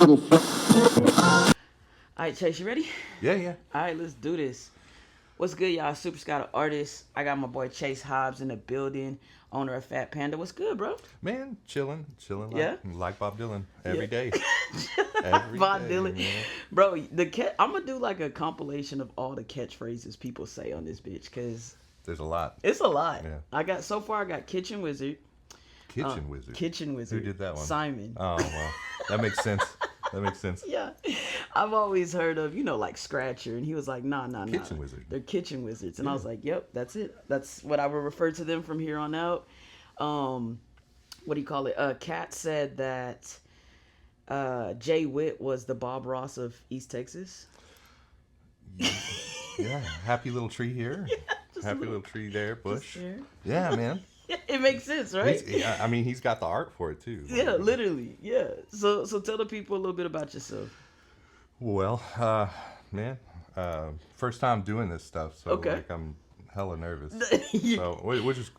All right, Chase, you ready? Yeah, yeah. All right, let's do this. What's good, y'all? Super Scout artist. I got my boy Chase Hobbs in the building, owner of Phat Panda. What's good, bro? Man, chilling Yeah? like Bob Dylan every Yeah. day. Every Bob day, Dylan. man. Bro, I'm going to do like a compilation of all the catchphrases people say on this bitch because There's a lot. it's a lot. Yeah. I got Kitchen Wizard. Kitchen Wizard. Kitchen Wizard. Who did that one? Simon. Oh, well, that makes sense. That makes sense. Yeah. I've always heard of, like Scratcher, and he was like, nah. Kitchen Wizard. They're kitchen wizards. And I was like, yep, that's it. That's what I will refer to them from here on out. What do you call it? Kat said that Jay Witt was the Bob Ross of East Texas. Yeah, happy little tree here. Just a Happy little tree there, bush. there. Yeah, man. It makes sense, right? I mean, he's got the art for it too. Yeah, literally. Yeah. So tell the people a little bit about yourself. Well, man, first time doing this stuff, so Okay. like I'm hella nervous. Yeah. So, which is,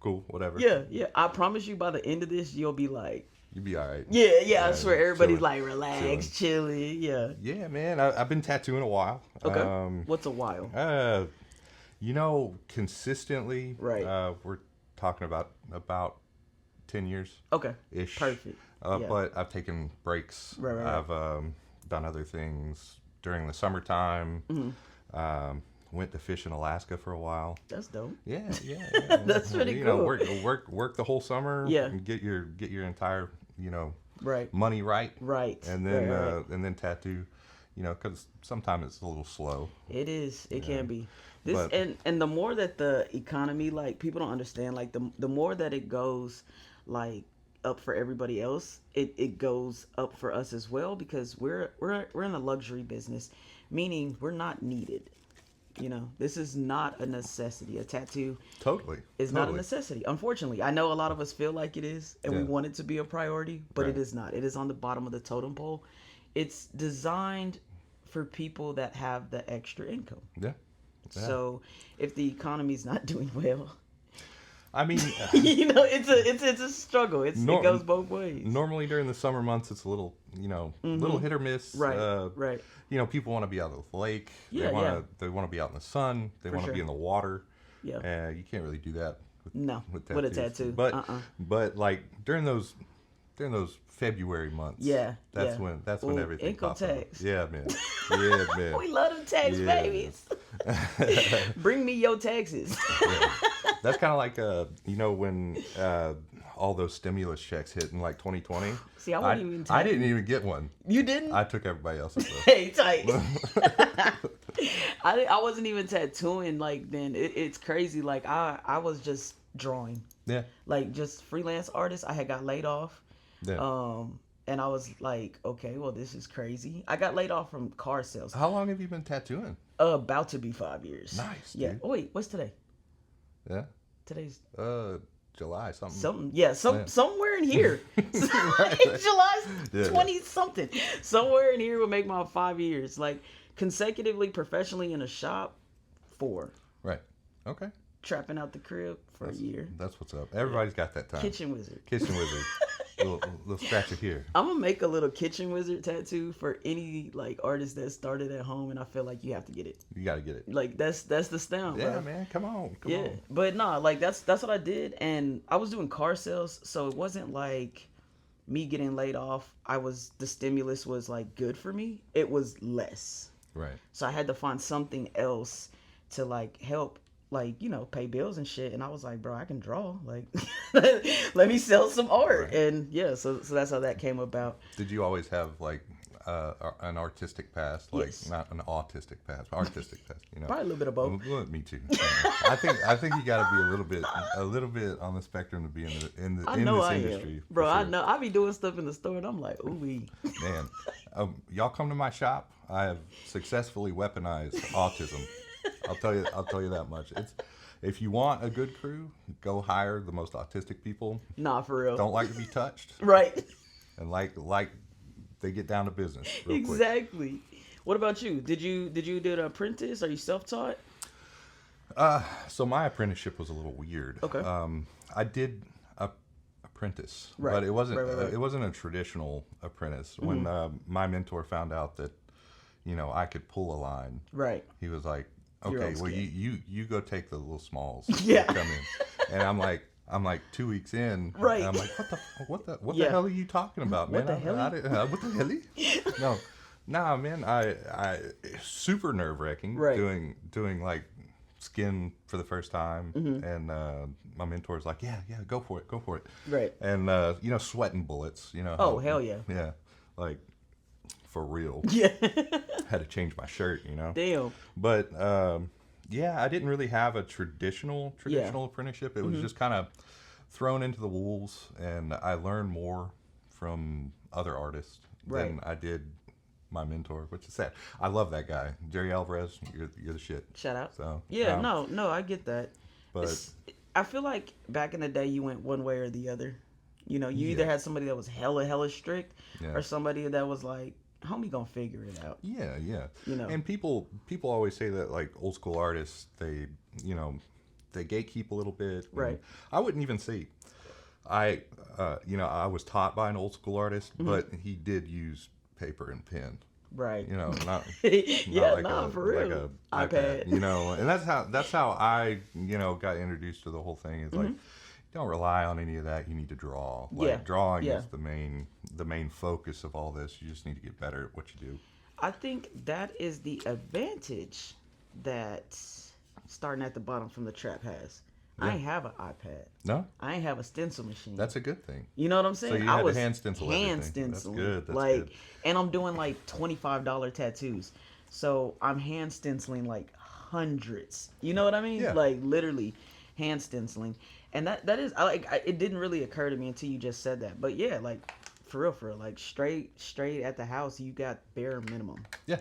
cool, whatever. Yeah. I promise you by the end of this, you'll be like, You'll be all right. yeah, I swear everybody's chilling, like relaxed, chilling. Yeah. Yeah, man, I've been tattooing a while. Okay. What's a while? Consistently. Right. We're talking about 10 years. Okay. Ish. Perfect. Yeah. But I've taken breaks. Right. I've done other things during the summertime. Mm-hmm. Went to fish in Alaska for a while. That's dope. Yeah. That's pretty cool. Work the whole summer. Yeah. And get your entire Right. money right. Right. And then right. and then tattoo, because sometimes it's a little slow. It is. It Yeah. can be. This But- and the more that the economy, like, people don't understand, like the more that it goes like up for everybody else, it goes up for us as well, because we're in a luxury business, meaning we're not needed. This is not a necessity. A tattoo Totally. is not a necessity. Unfortunately, I know a lot of us feel like it is, and we Yeah. want it to be a priority, but it Right. is not. It is on the bottom of the totem pole. It's designed for people that have the extra income. Yeah. So if the economy's not doing well, I mean, it's a struggle. It goes both ways. normally during the summer months, it's a little, little hit or miss. Right. Right. People want to be out of the lake. Yeah, They want to be out in the sun. They want to sure. be in the water. Yeah. You can't really do that No. with With a tattoos. tattoo. But like during those February months. Yeah, That's yeah. when Ooh, everything income pops up. tax. Yeah, man. Yeah, man. We love them tax Yeah. babies. Bring me your taxes. Yeah. That's kind of like when all those stimulus checks hit in like 2020. See, I wasn't even I didn't even get one. You didn't? I took everybody else's. Though. Hey, tight. I wasn't even tattooing like then. It's crazy. Like I was just drawing. Yeah. Like just freelance artist. I had got laid off. Yeah. And I was like, okay, well, this is crazy. I got laid off from car sales. How long have you been tattooing? About to be 5 years. Nice, Yeah. dude. Oh wait, what's today? Yeah. Today's July something. something. Yeah, somewhere in here. Right. July's Yeah. 20 something. Somewhere in here will make my 5 years. Like consecutively, professionally in a shop, 4. Right. Okay. Trapping out the crib for a year. That's what's up. Everybody's got that time. Kitchen wizard. Kitchen wizard. little scratcher here. I'm gonna make a little kitchen wizard tattoo for any like artist that started at home, and I feel like you have to get it. You gotta get it. Like that's the stamp. Yeah, bro. man. Come on. Come Yeah, on. but no, like that's what I did, and I was doing car sales, so it wasn't like me getting laid off. The stimulus was like good for me. It was less, Right. so I had to find something else to like help, like pay bills and shit. And I was like, bro, I can draw. Like, let me sell some art. Right. And yeah, so that's how that came about. Did you always have like an artistic past, like Yes. not an autistic past, artistic past? Probably a little bit of both. Well, me too. I think you got to be a little bit on the spectrum to be in I know this I industry, am, for bro. I sure. know. I be doing stuff in the store, and I'm like, ooh wee. Man, y'all come to my shop. I have successfully weaponized autism. I'll tell you that much. If you want a good crew, go hire the most autistic people. Nah, for real. Don't like to be touched, Right. and like they get down to business real quick. Exactly. What about you? Did you do an apprentice? Are you self-taught? So my apprenticeship was a little weird. Okay. I did a apprentice, Right. but it wasn't. Right. It wasn't a traditional apprentice. When my mentor found out that, I could pull a line, Right. he was like, Your "Okay, own well, skin. you go take the little smalls. Yeah. Come in." And I'm like 2 weeks in, Right. and I'm like, what the Yeah. hell are you talking about, man? What the hell? What the hell? No, nah, man. I super nerve wracking. Right. Doing like skin for the first time, and my mentor's like, yeah, go for it. Right. And sweating bullets. Oh, hell yeah. Yeah, like for real. Yeah. Had to change my shirt. Damn. But yeah, I didn't really have a traditional apprenticeship. It was just kind of thrown into the wolves, and I learned more from other artists than I did my mentor, which is sad. I love that guy, Jerry Alvarez. You're the shit. Shout out. So Yeah, no, I get that. but I feel like back in the day, you went one way or the other. You either had somebody that was hella strict, or somebody that was like, homie gonna figure it out. yeah. You know. And people always say that, like, old school artists, they gatekeep a little bit. Right. I wouldn't even say I was taught by an old school artist, but he did use paper and pen. Right. Not Yeah, like a, for real. like a iPad. and that's how I got introduced to the whole thing. Is like, don't rely on any of that. You need to draw. Like, Yeah. drawing Yeah. is the main focus of all this. You just need to get better at what you do. I think that is the advantage that starting at the bottom from the trap has. I ain't have an iPad. No, I ain't have a stencil machine. that's a good thing. You know what I'm saying? So you I had to was hand stencil hand everything. stenciling. That's good. That's like, good. and I'm doing like $25 tattoos. So I'm hand stenciling like hundreds. You know what I mean? Yeah. Like literally hand stenciling. And that is it didn't really occur to me until you just said that. But yeah, like for real, like straight at the house, you got bare minimum. Yeah.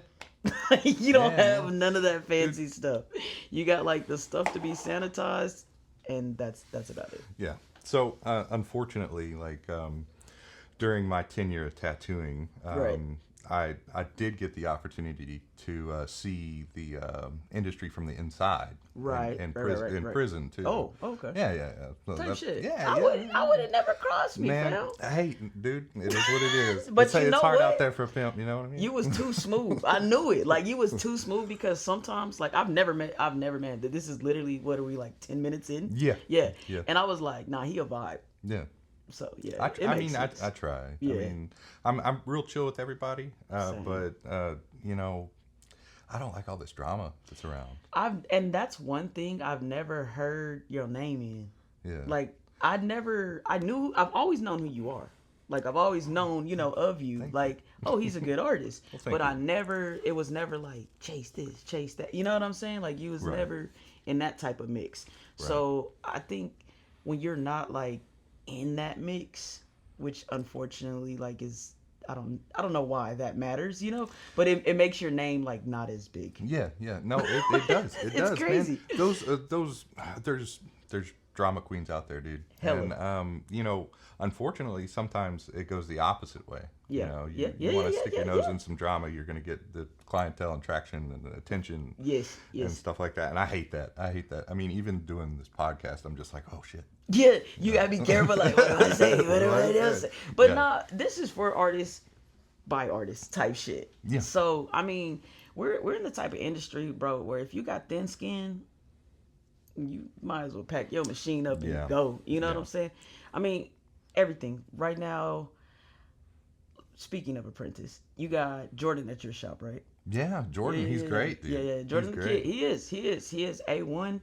You don't Yeah, have none of that fancy stuff. You got like the stuff to be sanitized, and that's about it. Yeah. So unfortunately, like during my tenure of tattooing, Right. I did get the opportunity to see the industry from the inside. Right, In right. prison too. Oh, okay. Yeah. So Type shit. Yeah. I would have never crossed me, Man, fam. hey, dude, it is what it is. But it's you know hard what? out there for a pimp. You know what I mean? You was too smooth. I knew it. Like you was too smooth because sometimes, like I've never met. This is literally what are we like 10 minutes in? Yeah. Yeah. Yeah. And I was like, nah, he a vibe. Yeah. So yeah. I it makes sense. try. Yeah. I mean, I'm real chill with everybody, Same. but I don't like all this drama that's around. And that's one thing I've never heard your name in. Yeah. Like I've always known who you are. Like I've always known, of you. Thank Like, oh, he's a good artist. Well, thank but it was never like chase this, chase that. You know what I'm saying? Like you was Right. never in that type of mix. Right. So I think when you're not like in that mix, which unfortunately like is I don't know why that matters, but it makes your name like not as big. Yeah. No, it does. It It's does, crazy. Man. Those there's drama queens out there, dude. Hella. And unfortunately, sometimes it goes the opposite way. Yeah. You want to stick your nose yeah. in some drama, you're going to get the clientele and traction and the attention. Yes. And stuff like that. And I hate that. I mean, even doing this podcast, I'm just like, oh shit. Yeah, you gotta be careful. Like, what do I say? What do I say? But Yeah. nah, this is for artists by artists type shit. Yeah. So I mean, we're in the type of industry, bro, where if you got thin skin, you might as well pack your machine up and Yeah. go. You know what Yeah. I'm saying? I mean, everything right now. Speaking of apprentice, you got Jordan at your shop, right? Yeah, Jordan, he's great, dude. Yeah. Jordan, He's the great. kid, he is A1.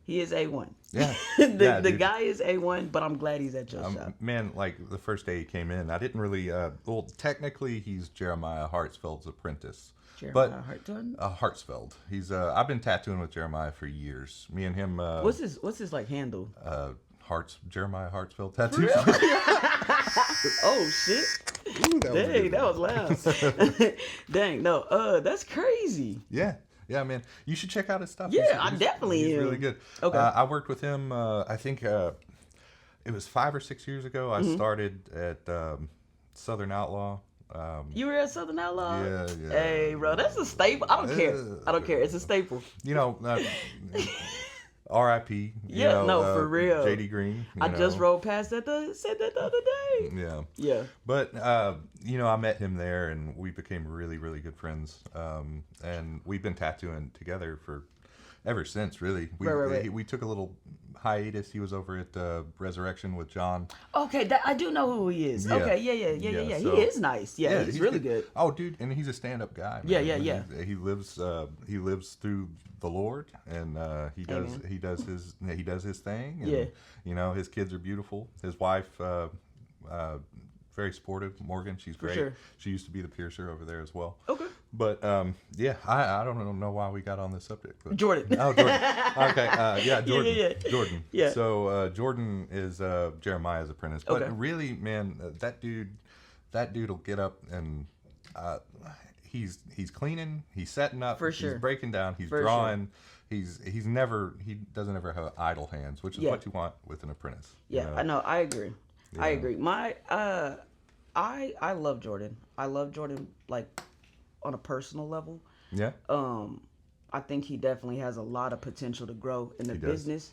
He is A1. Yeah. the dude. guy is A1, but I'm glad he's at your shop. Man, like the first day he came in, I didn't really. Well, technically, he's Jeremiah Hartsfeld's apprentice. Jeremiah Hartman? Hartsfeld. He's. I've been tattooing with Jeremiah for years. Me and him. What's his like handle? Jeremiah Hartsfeld tattoos. Oh shit! Ooh, that was a Dang, good that one. was loud. Dang, no, that's crazy. Yeah, man. You should check out his stuff. Yeah, I definitely He's am. really good. Okay. I worked with him. I think it was 5 or 6 years ago. I started at Southern Outlaw. You were at Southern Outlaw? Yeah. Hey, bro, that's a staple. I don't care. It's a staple. R.I.P. Yeah, no, for real. J.D. Green. I just rode past that. Said that the other day. Yeah. Yeah. But, I met him there, and we became really, really good friends. And we've been tattooing together for ever since, really. We took a little hiatus. He was over at Resurrection with John. Okay, I do know who he is. Yeah. Okay, yeah. So, he is nice. Yeah, he's really good. Oh, dude, and he's a stand-up guy. Man. Yeah. He lives through the Lord, and he does his thing. And, his kids are beautiful. His wife, very supportive. Morgan, she's great. Sure. She used to be the piercer over there as well. Okay. But I don't know why we got on this subject. But, Jordan. Oh, Jordan. Okay. Jordan. Yeah. Jordan. Yeah. So Jordan is Jeremiah's apprentice. But really, man, that dude will get up and he's cleaning, he's setting up, he's breaking down, he's drawing. Sure. He doesn't ever have idle hands, which is what you want with an apprentice. Yeah, I know. I agree. Yeah. I agree. I love Jordan. I love Jordan like on a personal level. Yeah. I think he definitely has a lot of potential to grow in the business,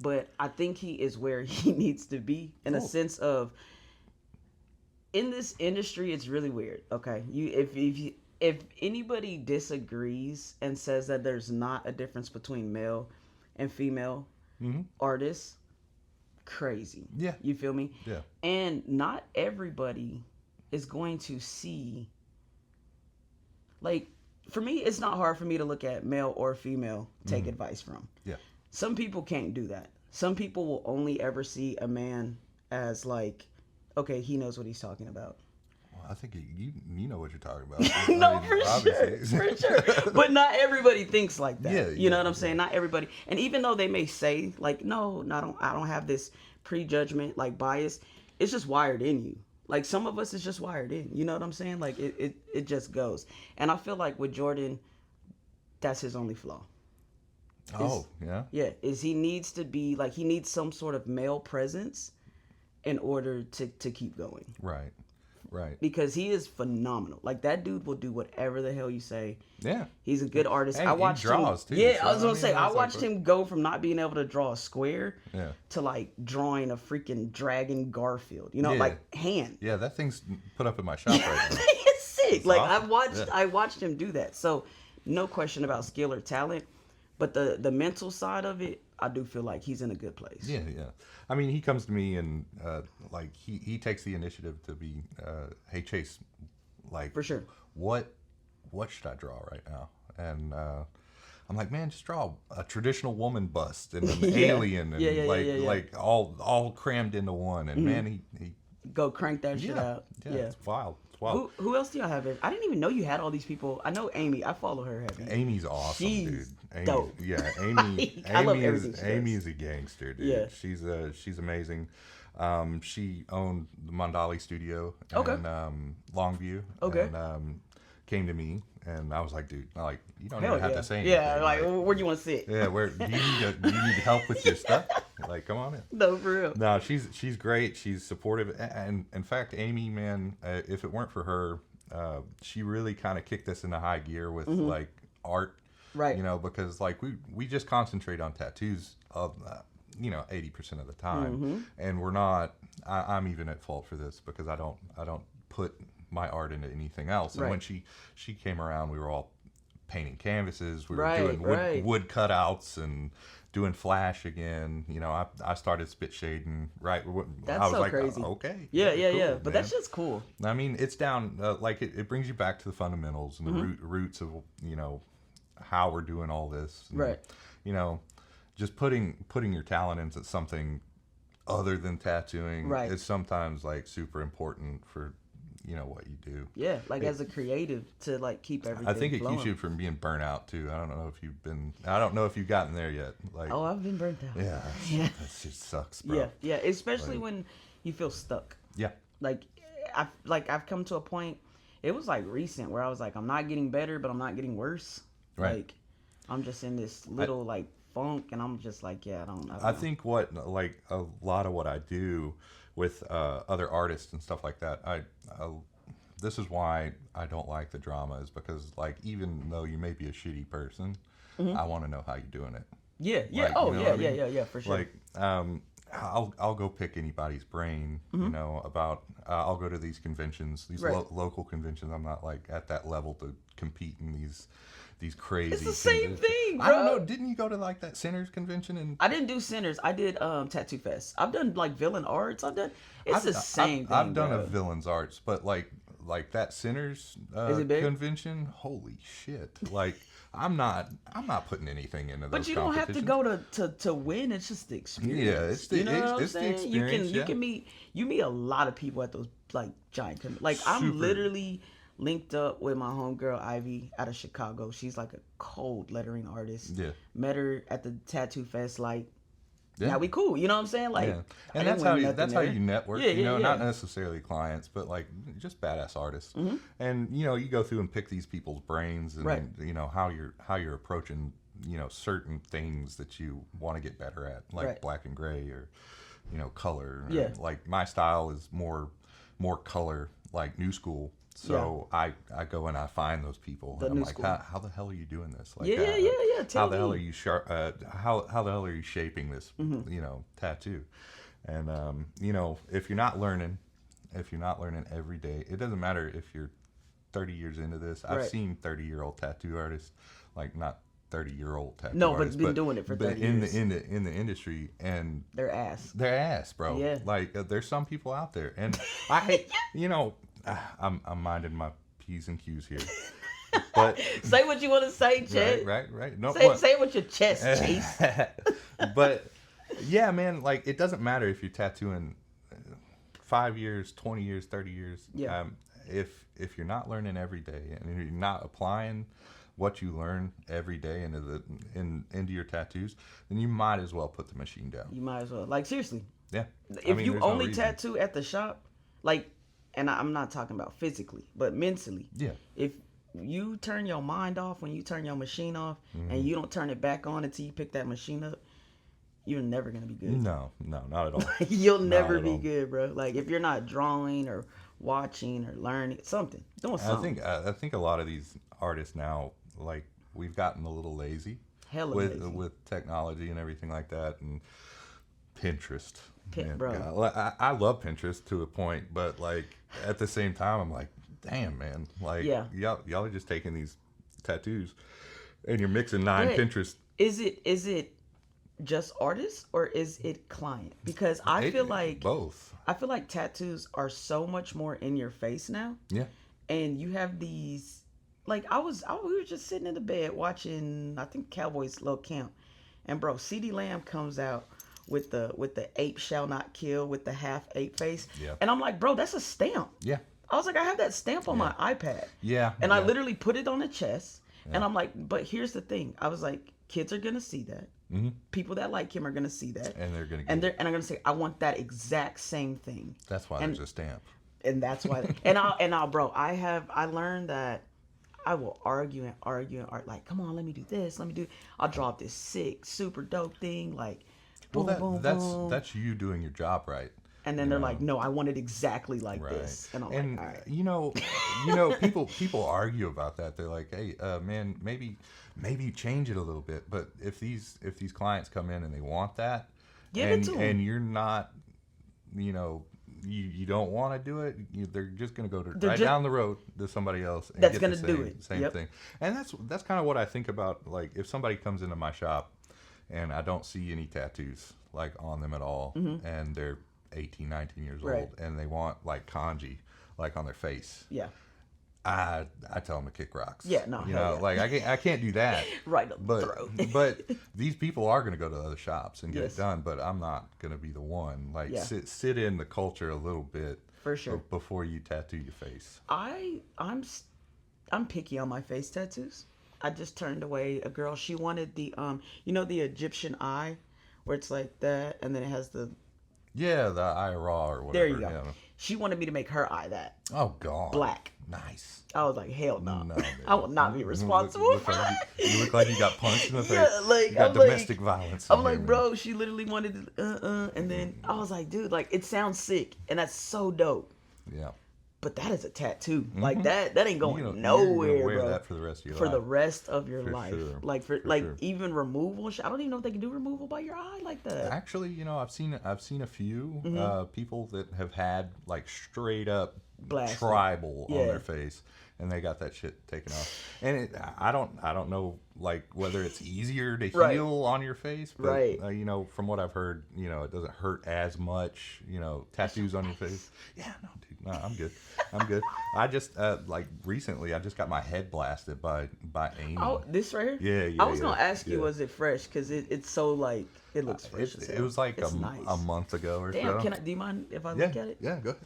but I think he is where he needs to be in a sense of in this industry. It's really weird. Okay, if anybody disagrees and says that there's not a difference between male and female artists, crazy. Yeah. You feel me? Yeah. And not everybody is going to see, like, for me, it's not hard for me to look at male or female, take advice from. Yeah. Some people can't do that. Some people will only ever see a man as like, okay, he knows what he's talking about. Well, I think you know what you're talking about. No, for sure. But not everybody thinks like that. Yeah, you know what I'm saying? Not everybody. And even though they may say like, no, I don't have this prejudgment, like bias. It's just wired in you. Like some of us, it's just wired in. You know what I'm saying? Like it just goes. And I feel like with Jordan, that's his only flaw. Yeah. Is he needs to be like he needs some sort of male presence in order to keep going. Right. Because he is phenomenal. Like that dude will do whatever the hell you say. Yeah. He's a good artist. And I watched he draws him. too. Yeah, so, I was gonna say I watched like, him go from not being able to draw a square Yeah. to like drawing a freaking dragon Garfield. You know, like hand. Yeah, that thing's put up in my shop right now. It's sick. It's like awesome. I watched him do that. So no question about skill or talent. But the mental side of it, I do feel like he's in a good place. Yeah. I mean, he comes to me and like he takes the initiative to be, hey Chase, like For sure. What should I draw right now? And I'm like, man, just draw a traditional woman bust and an alien and like all crammed into one. And man, he go crank that shit out. Yeah, it's wild. Wow. Who else do y'all have? I didn't even know you had all these people. I know Amy. I follow her heavy. Amy's awesome, She's dude. dope. Yeah, Amy. I love everything she does. Amy's a gangster, dude. Yeah. She's amazing. She owned the Mandali Studio in Longview. Okay. And came to me, and I was like, dude, like you don't Hell even have to say anything. Yeah, like where do you want to sit? Yeah, where do you need help with your stuff? Like, come on in. No, for real. No, she's great. She's supportive, and in fact, Amy, man, if it weren't for her, she really kind of kicked us into high gear with like art, right? You know, because like we just concentrate on tattoos of 80% of the time, and we're not. I'm even at fault for this because I don't put my art into anything else. And when she came around, we were all painting canvases. We were doing wood cutouts and doing flash again. You know, I started spit shading. Right, that's I was so like, crazy. Okay, yeah. Cool, but that's just cool. I mean, it's down like it brings you back to the fundamentals and the roots of how we're doing all this. And, right. You know, just putting your talent into something other than tattooing is sometimes like super important for what you do. Yeah, like as a creative to like keep everything I think it flowing. keeps you from being burnt out too. I don't know if you've gotten there yet. Like, oh, I've been burnt out. Yeah. That shit sucks, bro. Yeah, especially when you feel stuck. Yeah. Like I've come to a point, it was like recent where I was like, I'm not getting better, but I'm not getting worse. Right. Like I'm just in this little like funk, and I'm just like, I don't know. I think what like a lot of what I do with other artists and stuff like that, this is why I don't like the drama, is because like even though you may be a shitty person, I want to know how you're doing it. Yeah, yeah. Like, Oh, you know yeah, what I yeah, mean? yeah, yeah, for sure. Like, I'll go pick anybody's brain, you know, about I'll go to these conventions, these Right. local conventions. I'm not like at that level to compete in these It's crazy the same conventions. thing, I don't bro. know. Didn't you go to like that Sinners convention? And I didn't do Sinners. I did Tattoo Fest. I've done like Villain Arts. I've done. It's the same I've thing, done a bro. villains arts, but like that Sinners Is it big? convention. Holy shit! Like I'm not putting anything into But those you don't have to competitions. go to win. It's just the experience. Yeah, it's the You know what I'm it's the saying? experience. You Yeah, can meet a lot of people at those like giant like I'm super. literally linked up with my homegirl Ivy out of Chicago. She's like a cold lettering artist. Yeah. Met her at the tattoo fest. Like Yeah. now we cool. You know what I'm saying? Like Yeah, I and didn't that's how win you nothing there. network. Yeah, You yeah, know, yeah. not necessarily clients, but like just badass artists. And you know, you go through and pick these people's brains, and Right. you know how you're approaching certain things that you want to get better at, like Right. black and gray or color. Or, Yeah. like my style is more color, like new school. So I go and I find those people, The and I'm new like, school. how the hell are you doing this? Like, Yeah, yeah, yeah, yeah. how Tell the hell me. are you how the hell are you shaping this tattoo? And if you're not learning every day, it doesn't matter if you're 30 years into this. I've Right. seen 30-year-old tattoo artists, like not 30-year-old tattoo No, but artists, been doing it for but 30 in years. in the industry, and Their ass. their ass, bro. Yeah. Like there's some people out there, and I hate, I'm minding my P's and Q's here, but Say what you want to say, Chase. right. No, Say it with your chest, Chase. but yeah, man, like it doesn't matter if you're tattooing 5 years, 20 years, 30 years. Yeah. If you're not learning every day and you're not applying what you learn every day into your tattoos, then you might as well put the machine down. You might as well. Like seriously, Yeah. if you there's no only reason. tattoo at the shop, like, and I'm not talking about physically, but mentally. Yeah. If you turn your mind off when you turn your machine off, Mm-hmm. and you don't turn it back on until you pick that machine up, you're never gonna be good. No, not at all. You'll never at be all. good, bro. Like if you're not drawing or watching or learning something, doing something. I think a lot of these artists now, like we've gotten a little lazy Hella with lazy. with technology and everything like that, and Pinterest. Man, bro. God, like, I love Pinterest to a point, but like at the same time, I'm like, damn, man, like Yeah. y'all are just taking these tattoos and you're mixing 9 But Pinterest. Is it just artists or is it client? Because I feel like both. tattoos are so much more in your face now. Yeah. And you have these, like we were just sitting in the bed watching, I think Cowboys Little Camp, and bro, CD Lamb comes out with the ape shall not kill with the half ape face, Yeah. and I'm like, bro, that's a stamp. Yeah. I was like, I have that stamp on my iPad, Yeah. and I yeah. literally put it on the chest, and I'm like, but here's the thing, I was like, kids are gonna see that, people that like him are gonna see that, And they're gonna. and I'm gonna say, I want that exact same thing. That's why and- there's a stamp. And that's why I'll bro, I learned that I will argue and argue like, come on, let me do this, I'll draw up this sick super dope thing, like boom, boom, boom. That's you doing your job right. And then they're like, no, I want it exactly like Right. this, and I'm And like, all right. people argue about that. They're like, hey, man, maybe change it a little bit. But if these clients come in and they want that, Give it and to 'em. and you're not, you don't want to do it, they're just going to go down the road to somebody else and That's get the gonna do it. same Yep. thing. And that's kind of what I think about, like, if somebody comes into my shop and I don't see any tattoos like on them at all, and they're 18, 19 years Mm-hmm. Right. old, and they want like kanji like on their face, Yeah, I tell them to kick rocks. Yeah, no, hell yeah. like I can't do that. right up the But throat. but these people are going to go to other shops and get Yes. it done. But I'm not going to be the one. Like Yeah. sit in the culture a little bit For sure. before you tattoo your face. I'm picky on my face tattoos. I just turned away a girl. She wanted the the Egyptian eye, where it's like that, and then it has the. Yeah, the IRA or whatever. There you go. yeah. She wanted me to make her eye that Oh God. black. Nice. I was like, hell no. No, I will not be responsible for that. You look like you got punched in the face. Yeah, like, you got I'm like- domestic violence. I'm in like, here, man. bro, she literally wanted and then I was like, dude, like, it sounds sick, and that's so dope. Yeah. but that is a tattoo. Like that ain't going You're nowhere, gonna wear bro. that for the rest of your For life. the rest of your For life. sure. Like For like sure. even removal. I don't even know if they can do removal by your eye like that. Actually, I've seen a few people that have had like straight up Blasted. tribal on Yeah. their face, and they got that shit taken off. And I don't know like whether it's easier to Right. heal on your face, but Right. from what I've heard, it doesn't hurt as much. Tattoos on your face. Yeah, no, dude, no, I'm good. I'm good. I just like recently, I just got my head blasted by Amy. Oh, this right here? Yeah. I was gonna ask you, yeah. was it fresh? Because it's so like it looks fresh. as It hell. was like It's a nice. month ago or Damn, so. do you mind if I Yeah, look at it? yeah, go ahead.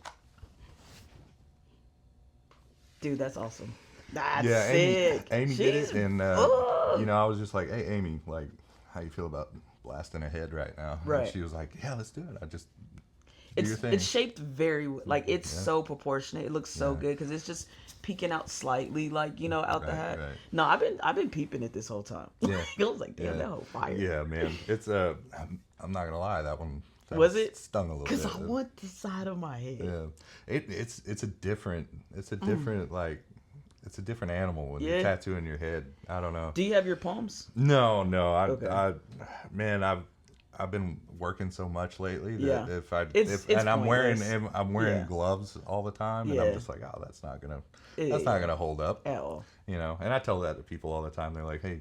Dude, that's awesome. That's Yeah, sick. Amy did She's- it, and Ugh. I was just like, "Hey, Amy, like, how you feel about blasting a head right now?" Right. And she was like, "Yeah, let's do it. I just do your thing." It's shaped very like it's Yeah. so proportionate. It looks so Yeah. good because it's just peeking out slightly, like out the Right, hat. right. No, I've been peeping it this whole time. Yeah. I was like, damn, Yeah. that whole fire. Yeah, man, it's I'm not gonna lie, that one Was it? stung a little bit. Because I want the side of my head. Yeah, it's a different like. It's a different animal when Yeah. you're tattooing your head. I don't know. Do you have your palms? No. Okay. Man, I've been working so much lately that Yeah. It's I'm wearing pointless. Yeah. gloves all the time, and Yeah. I'm just like, oh, that's not gonna hold up, At all. And I tell that to people all the time. They're like, hey,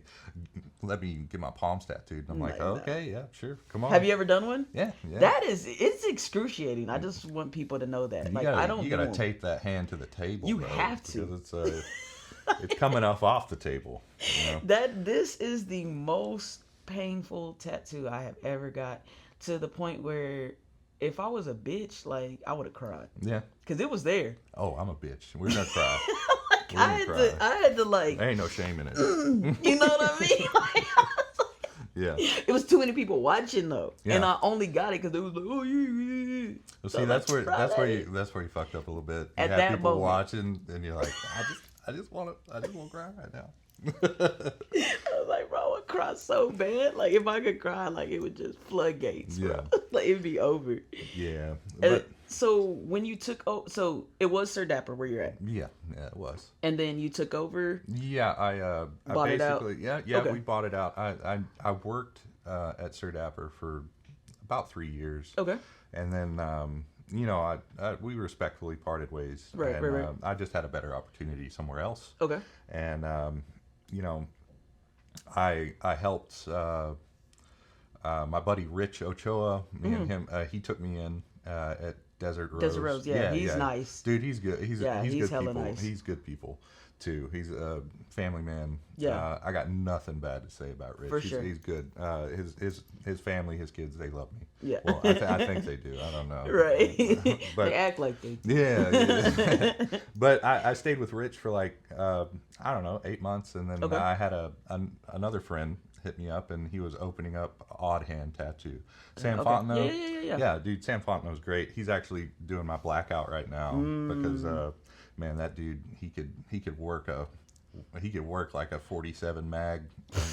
let me get my palms tattooed. And I'm like, Like, okay, yeah, sure, come on. Have you ever done one? Yeah. It's excruciating. I just want people to know that. You Like gotta, I don't you gotta want- tape that hand to the table. You bro, have to. because it's coming off the table. This is the most painful tattoo I have ever got, to the point where if I was a bitch, like I would have cried Yeah. because it was there. Oh, I'm a bitch. We're gonna cry. We're I gonna had cry. to, I had to like, There ain't no shame in it. you know what I mean? Like, Yeah. it was too many people watching though, Yeah. and I only got it because it was like, oh yeah. Well, So see, I'm that's like, where try you fucked up a little bit. You At have that people moment. watching, and you're like, I just want to cry right now. I was like, bro, I would cry so bad. Like if I could cry, like it would just floodgates, bro. Yeah. Like it'd be over. Yeah, And but so when you took so it was Sir Dapper where you're at, yeah, it was. and then you took over. Yeah, I Bought it out? basically yeah, Okay. we bought it out. I worked at Sir Dapper for about 3 years. Okay. And then, we respectfully parted ways. Right, and, right. I just had a better opportunity somewhere else. Okay. And, I helped my buddy Rich Ochoa. Me and him, he took me in at Desert Rose. Desert Rose, yeah, he's nice. Dude, he's good. He's good hella people. nice. He's good people too. He's a family man. Yeah. I got nothing bad to say about Rich. For sure. He's good. His family, his kids, they love me. Yeah. Well, I think they do. I don't know. Right. But They act like they do. yeah. But I stayed with Rich for like I don't know, 8 months, and then Okay. I had another friend hit me up, and he was opening up Odd Hand Tattoo. Sam Okay. Fontenot. Yeah. Yeah, dude, Sam Fontenot's great. He's actually doing my blackout right now because man, that dude, he could work like a 47 mag. And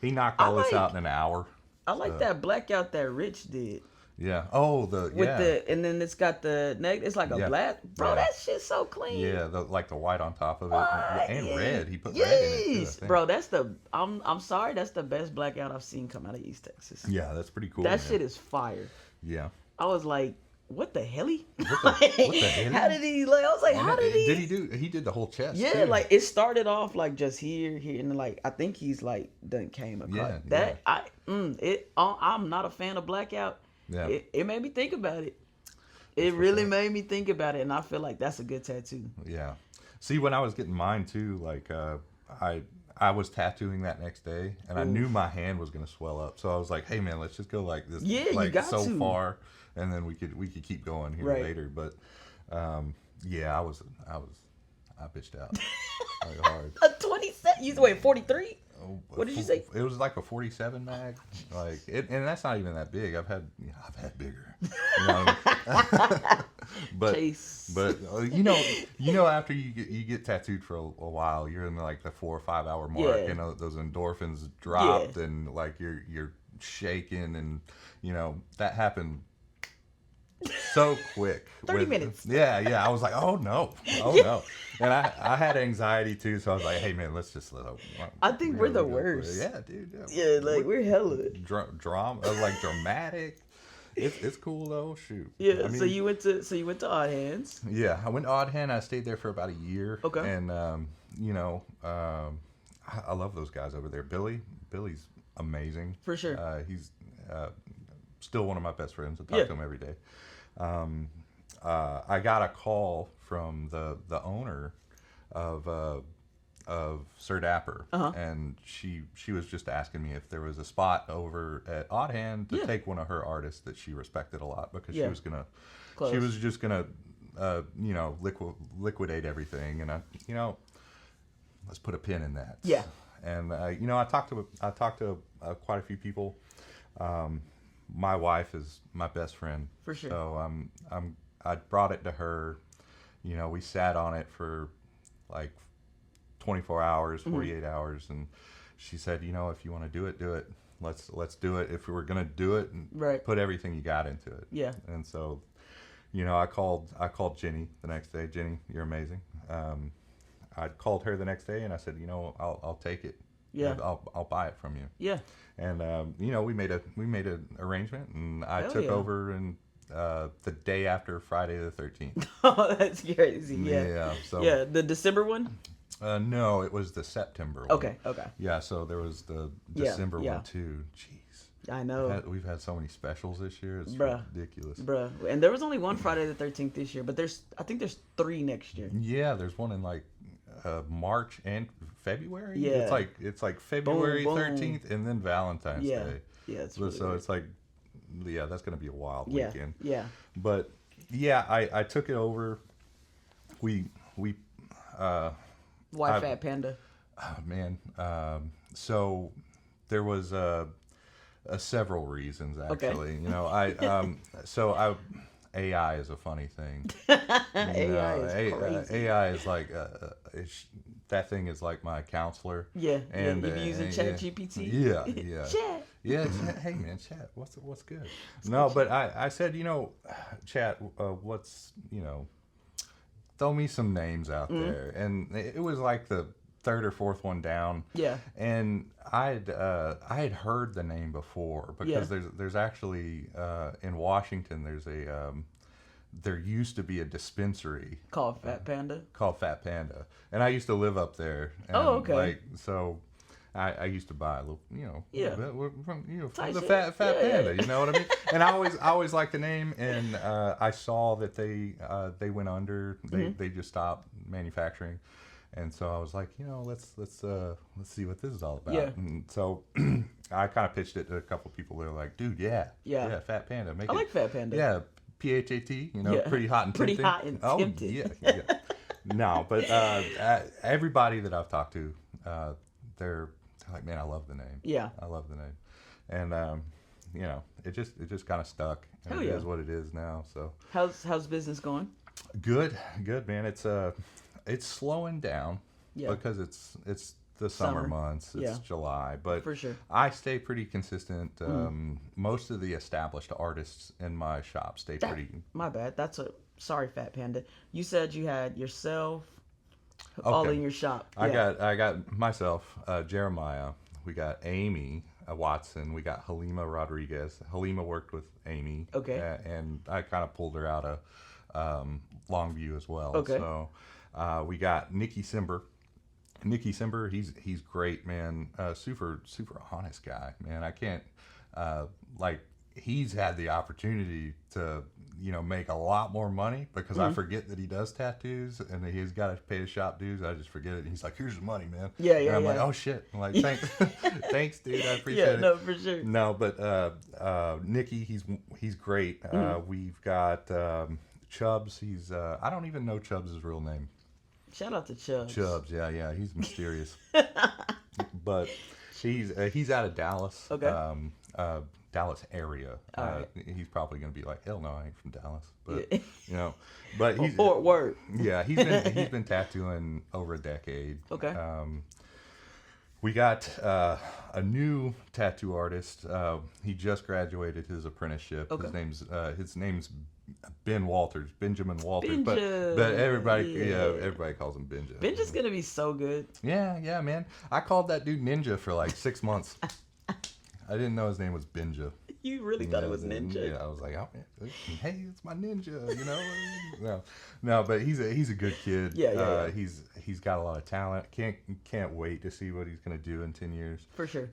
he knocked all this out in an hour. I like that blackout that Rich did. Yeah. Oh, And then it's got the neck. It's like a Yeah. black. Bro, Yeah. that shit's so clean. Yeah, like the white on top of it, What? and Yeah. red. He put red in it too, I Yes, think. bro. That's I'm sorry. That's the best blackout I've seen come out of East Texas. Yeah, that's pretty cool. That man. shit is fire. Yeah. I was like, what the hell? What the hell? How did he? Like, I was like, And how did he? Did he do? He did the whole chest. Yeah, too. like it started off like just here, and like I think he's like done came across Yeah, that. I'm not a fan of blackout. Yeah. It made me think about it. It really made me think about it, and I feel like that's a good tattoo. Yeah. See, when I was getting mine too, like I was tattooing that next day, and I knew my hand was gonna swell up, so I was like, "Hey, man, let's just go like this, Yeah, you like got so to. far, and then we could keep going here Right. later." But yeah, I bitched out like hard. A 27. You wait 43. Oh, What did you say? It was like a 47 mag, like and that's not even that big. I've had bigger, you know what I mean? but Chase. but after you get tattooed for a while, you're in like the 4 or 5 hour mark, Yeah. and those endorphins dropped, and like you're shaking, and that happened so quick. 30 minutes. Yeah. I was like, oh no, oh no. And I had anxiety too, so I was like, hey man, let's just I think we're the go for it. worst. Yeah, dude. Yeah, like we're hella. Drama, like dramatic. It's cool though. Shoot. Yeah. I mean, So you went to Odd Hands. yeah, I went to Odd Hand. I stayed there for about a year. Okay. And I love those guys over there. Billy's amazing. For sure. He's still one of my best friends. I talk to him every day. I got a call from the owner of Sir Dapper, and she was just asking me if there was a spot over at Odd Hand to take one of her artists that she respected a lot, because she was just gonna liquidate everything, and let's put a pin in that. Yeah. And I talked to quite a few people. My wife is my best friend. For sure. So I brought it to her. We sat on it for like 24 hours, 48 hours, and she said, if you want to do it, do it. Let's do it. If we were gonna do it, Right. put everything you got into it. Yeah. And so, I called Jenny the next day. Jenny, you're amazing. I called her the next day and I said, I'll take it. Yeah. I'll buy it from you. Yeah. And we made an arrangement, and I Hell took yeah. over and the day after Friday the 13th. Oh, that's crazy. Yeah. Yeah. So Yeah. The December one. no, it was the September one. Okay. Yeah. So there was the Yeah, December yeah. one too. Jeez. I know. We've had so many specials this year. It's Bruh. ridiculous. Bruh. And there was only one Friday the 13th this year, but I think there's 3 next year. Yeah, there's one in like March and February. Yeah. It's like February Boom, boom. 13th and then Valentine's Yeah. Day. Yeah. It's really So weird. it's like, yeah, that's gonna be a wild Yeah. weekend. Yeah. But yeah, I took it over. We Why Phat Panda? man. So there was several reasons actually. AI is a funny thing. AI is crazy. AI is like that thing is like my counselor. Yeah. And you be using Chat GPT? Yeah. Chat. Yeah, Chat, hey man, Chat, what's good? No, but I said, Chat, what's, throw me some names out there, and it was like the third or fourth one down. Yeah. And I had heard the name before, because there's actually in Washington there used to be a dispensary Called Phat Panda. called Phat Panda, and I used to live up there. And Oh, okay. Like, so I used to buy a little, Yeah. from Tight the shit. Phat Yeah. Panda, you know what I mean? And I always liked the name, and I saw that they went under, they just stopped manufacturing, and so I was like, let's see what this is all about. Yeah. And so I kind of pitched it to a couple people. They're like, dude, yeah, Phat Panda, I like Phat Panda. yeah, PHAT, Yeah. pretty hot and Pretty tempting. hot and tempting. Yeah. No, but everybody that I've talked to, they're like, man, I love the name. Yeah. I love the name, and it just kind of stuck. And Hell it yeah. is what it is now. So How's business going? good, man. It's slowing down Yeah. because it's the summer Summer. months. It's Yeah. July, but For sure. I stay pretty consistent. Most of the established artists in my shop stay pretty. My bad. Sorry, Phat Panda. You said you had yourself all Okay. in your shop. I Yeah. got myself, Jeremiah. We got Amy Watson. We got Halima Rodriguez. Halima worked with Amy. Okay. And I kind of pulled her out of Longview as well. Okay. So we got Nicky Simber. Nicky Simber, he's great, man. Super honest guy, man. I can't he's had the opportunity to make a lot more money, because I forget that he does tattoos and that he's got to pay his shop dues. I just forget it. And he's like, here's the money, man. Yeah, And I'm like, yeah. oh shit. I'm like, thanks, thanks, dude. I appreciate Yeah, it. no, for sure. No, but Nicky, he's great. We've got Chubbs. He's I don't even know Chubbs' real name. Shout out to Chubbs. Chubbs, yeah, he's mysterious. But he's out of Dallas. Okay. Dallas area. All right. He's probably gonna be like, hell no, I ain't from Dallas. But Yeah. but he's Fort Worth. yeah, he's been tattooing over a decade. Okay. We got a new tattoo artist. He just graduated his apprenticeship. Okay. His name's Ben Walters, Benjamin Walters. Benja. But everybody Yeah. everybody calls him Benja. Benja's gonna be so good. Yeah, man. I called that dude Ninja for like 6 months. I didn't know his name was Benja. You really thought it was Ninja. Yeah, I was like, oh, hey, it's my ninja, No, but he's a good kid. Yeah. He's got a lot of talent. Can't wait to see what he's gonna do in 10 years. For sure.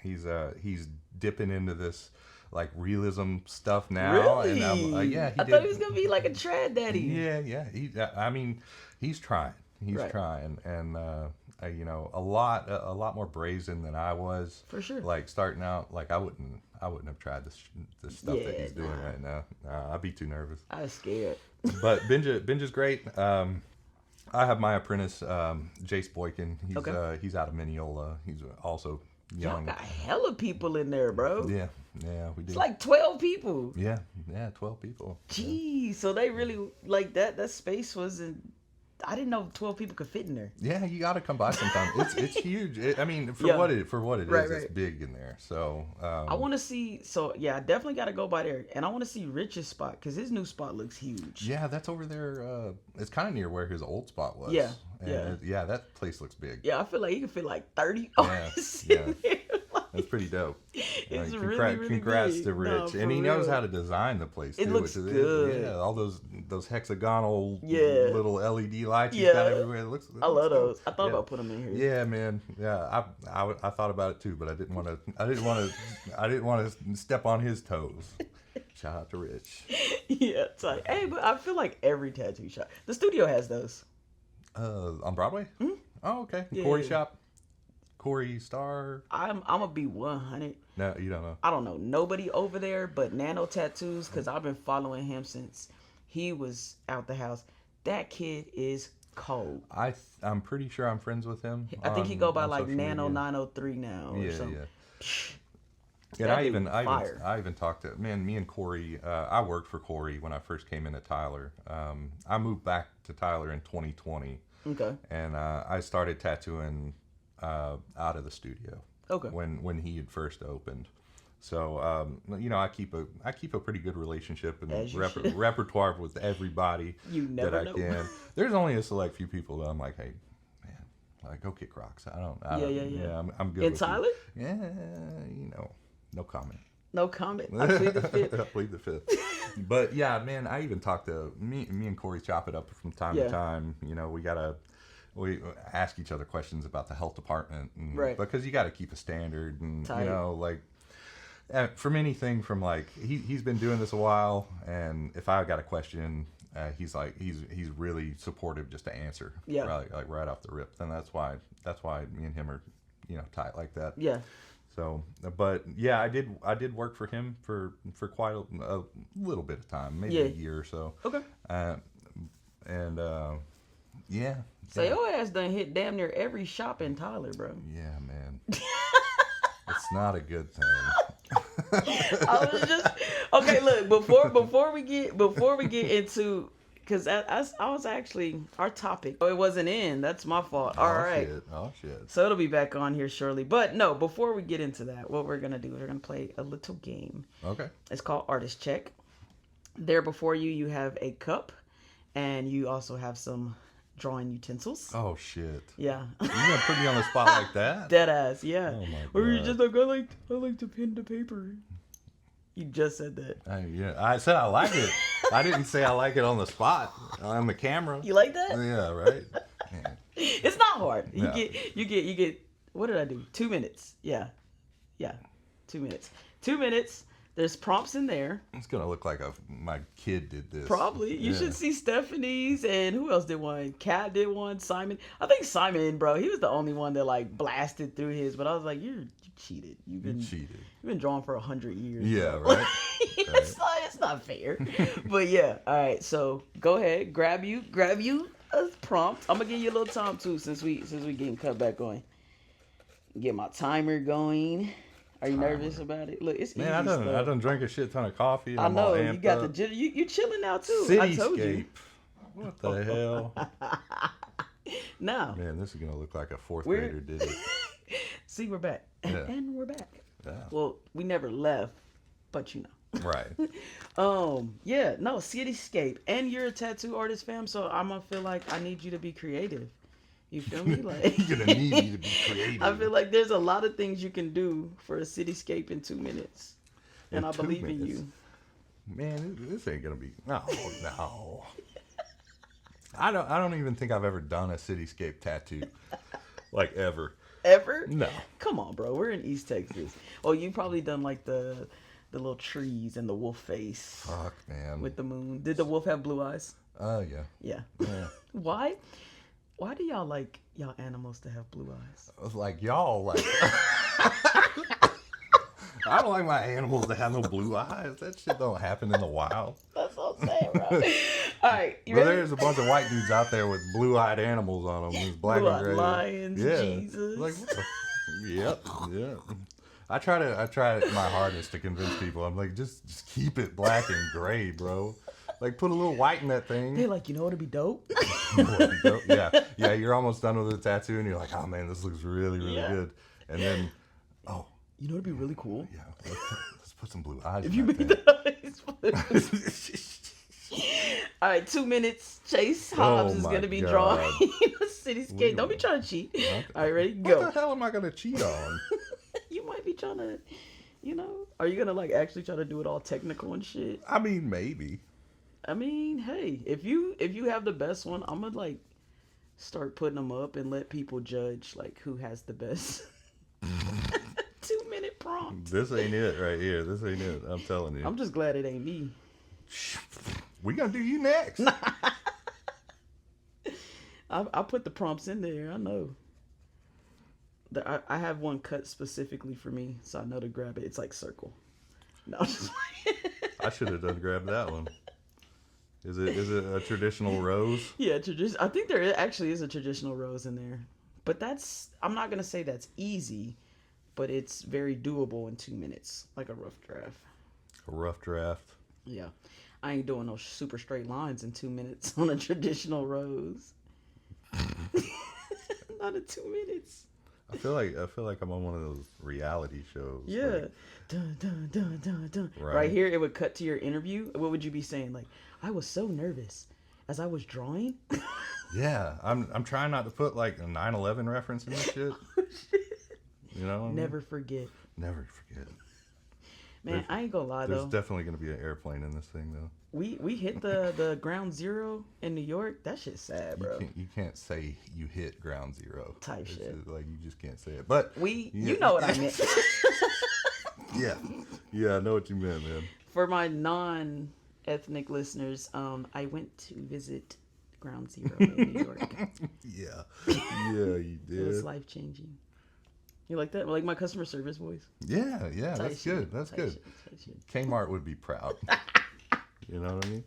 He's dipping into this like realism stuff now. Really? And yeah, I thought he was gonna be like a trad daddy. Yeah. I mean, he's trying. He's trying, and a lot more brazen than I was. For sure. Like starting out, like I wouldn't have tried this stuff that he's doing right now. I'd be too nervous. I was scared. But Benja's great. I have my apprentice, Jace Boykin. He's out of Mineola. He's also young. Y'all got hella people in there, bro. Yeah, we do. It's like 12 people. Yeah, 12 people. Jeez, so they really like that. That space wasn't. I didn't know 12 people could fit in there. Yeah, you got to come by sometime. It's huge. For what it is, it's big in there. So I want to see. So yeah, I definitely got to go by there, and I want to see Rich's spot because his new spot looks huge. Yeah, that's over there. It's kind of near where his old spot was. Yeah, that place looks big. Yeah, I feel like he can fit like 30 artists yeah. in there. That's pretty dope. It's really congrats big. to Rich, and he knows how to design the place too. It looks good. Yeah, all those hexagonal Yeah. little LED lights he's got everywhere. I love those. I thought about putting them in here. Yeah, man. Yeah, I thought about it too, but I didn't want to step on his toes. Shout out to Rich. Yeah, it's like, hey, but I feel like every tattoo shop, the studio has those. On Broadway? Mm-hmm. Oh, okay. Yeah. Corey shop. Corey Star. I'm gonna be 100. No, you don't know. I don't know nobody over there, but Nano Tattoos, because I've been following him since he was out the house. That kid is cold. I'm pretty sure I'm friends with him. I think he go by like social Nano media. 903 now or something. And I even talked to me and Corey. I worked for Corey when I first came into Tyler. I moved back to Tyler in 2020. Okay. And I started tattooing out of the studio. Okay. When he had first opened. So I keep a pretty good relationship and repertoire with everybody that I can. There's only a select few people that I'm like, hey, man, like go kick rocks. I don't. Yeah. I'm good. In with Tyler? You. Yeah, no comment. No comment. I plead the fifth. I plead the fifth. But yeah, man, I even talk to me and Corey chop it up from time to time. We ask each other questions about the health department, because you got to keep a standard, and from anything from like he's been doing this a while, and if I got a question, he's really supportive just to answer, right off the rip. And that's why me and him are tight like that. Yeah. So, but yeah, I did work for him for quite a little bit of time, maybe a year or so. Okay. Yeah. So your ass done hit damn near every shop in Tyler, bro. Yeah, man. It's not a good thing. I was just okay. Look, before we get into, because I was actually our topic. Oh, it wasn't in. That's my fault. All right. Oh shit. So it'll be back on here shortly. But no, before we get into that, what we're gonna do is we're gonna play a little game. Okay. It's called Artist Check. There before you have a cup, and you also have some drawing utensils. Oh shit. Yeah. You gonna put me on the spot like that? Dead ass, yeah. Oh my god. Or you just like, I like to pen to paper. You just said that. I said I like it. I didn't say I like it on the spot, on the camera. You like that? Yeah, right. Yeah. It's not hard. No. You get. What did I do? 2 minutes. Yeah. 2 minutes. 2 minutes. There's prompts in there. It's gonna look like my kid did this. Probably. You should see Stephanie's, and who else did one? Kat did one. Simon. I think Simon, bro, he was the only one that like blasted through his. But I was like, you cheated. You cheated. You've been drawing for 100 years. Yeah, bro. right. It's not fair. But yeah. All right. So go ahead. Grab you a prompt. I'm gonna give you a little time too, since we getting cut back on. Get my timer going. Are you nervous about it? Look, it's easy. Man, I done drank a shit ton of coffee. And I know I'm all you got up. the you chilling now too. Cityscape. I told you. What the hell? Now, man, this is gonna look like a fourth grader did it. See, we're back. Yeah. And we're back. Yeah. Well, we never left, but you know. Right. Yeah, no, cityscape. And you're a tattoo artist, fam, so I'm gonna feel like I need you to be creative. You feel me? Like You're gonna need me to be creative. I feel like there's a lot of things you can do for a cityscape in 2 minutes. And In I 2 believe in minutes? you. Man, this ain't gonna be. No, no. I don't even think I've ever done a cityscape tattoo, like ever. Ever? No. Come on, bro. We're in East Texas. Oh, you probably done like the little trees and the wolf face Fuck, man. with the moon. Did the wolf have blue eyes? Yeah. Yeah. Yeah. Why? Why do y'all like y'all animals to have blue eyes? I was like, y'all, like. I don't like my animals to have no blue eyes. That shit don't happen in the wild. That's what I'm saying, bro. All right, you But ready? there's a bunch of white dudes out there with blue-eyed animals on them. There's black and Blue-eyed gray. lions, Yeah. Jesus. Like, what the yep, yeah. I try my hardest to convince people. I'm like, just keep it black and gray, bro. Like, put a little white in that thing. They're like, you know what'd be dope? Yeah. You're almost done with the tattoo, and you're like, oh man, this looks really, really Yeah. good. And then, oh, You know what'd be really cool? yeah, let's put some blue eyes. If in you that made thing. the eyes. All right, 2 minutes. Chase Hobbs is my gonna be God. drawing a cityscape. Don't be trying to cheat. All right, ready? Go. What the hell am I gonna cheat on? You might be trying to, are you gonna like actually try to do it all technical and shit? I mean, maybe. I mean, hey, if you have the best one, I'm gonna like start putting them up and let people judge like who has the best 2-minute prompt. This ain't it right here. This ain't it. I'm telling you. I'm just glad it ain't me. We gonna do you next. I put the prompts in there. I know. I have one cut specifically for me, so I know to grab it. It's like circle. No, I'm just I should have done grab that one. Is it a traditional rose? yeah, I think there actually is a traditional rose in there, but I'm not gonna say that's easy, but it's very doable in 2 minutes, like a rough draft. A rough draft. Yeah, I ain't doing no super straight lines in 2 minutes on a traditional rose. Not in 2 minutes. I feel like I'm on one of those reality shows. Yeah. Like, Dun, dun, dun, dun, dun. Right. Right here, it would cut to your interview. What would you be saying? Like, I was so nervous as I was drawing. yeah. I'm trying not to put like a 9/11 reference in this shit. You know? What I mean? Never forget. Never forget. Man, I ain't gonna lie There's though. definitely gonna be an airplane in this thing though. We hit the ground zero in New York. That shit's sad, bro. You can't say you hit ground zero. Type It's shit. just, like you just can't say it. But You know what I meant. yeah, I know what you meant, man. For my non-ethnic listeners, I went to visit Ground Zero in New York. Yeah, you It was did. life-changing. You like that? Like my customer service voice? Yeah, Tight that's shit. good. That's Tight good. shit, tight shit. Kmart would be proud. You know what I mean?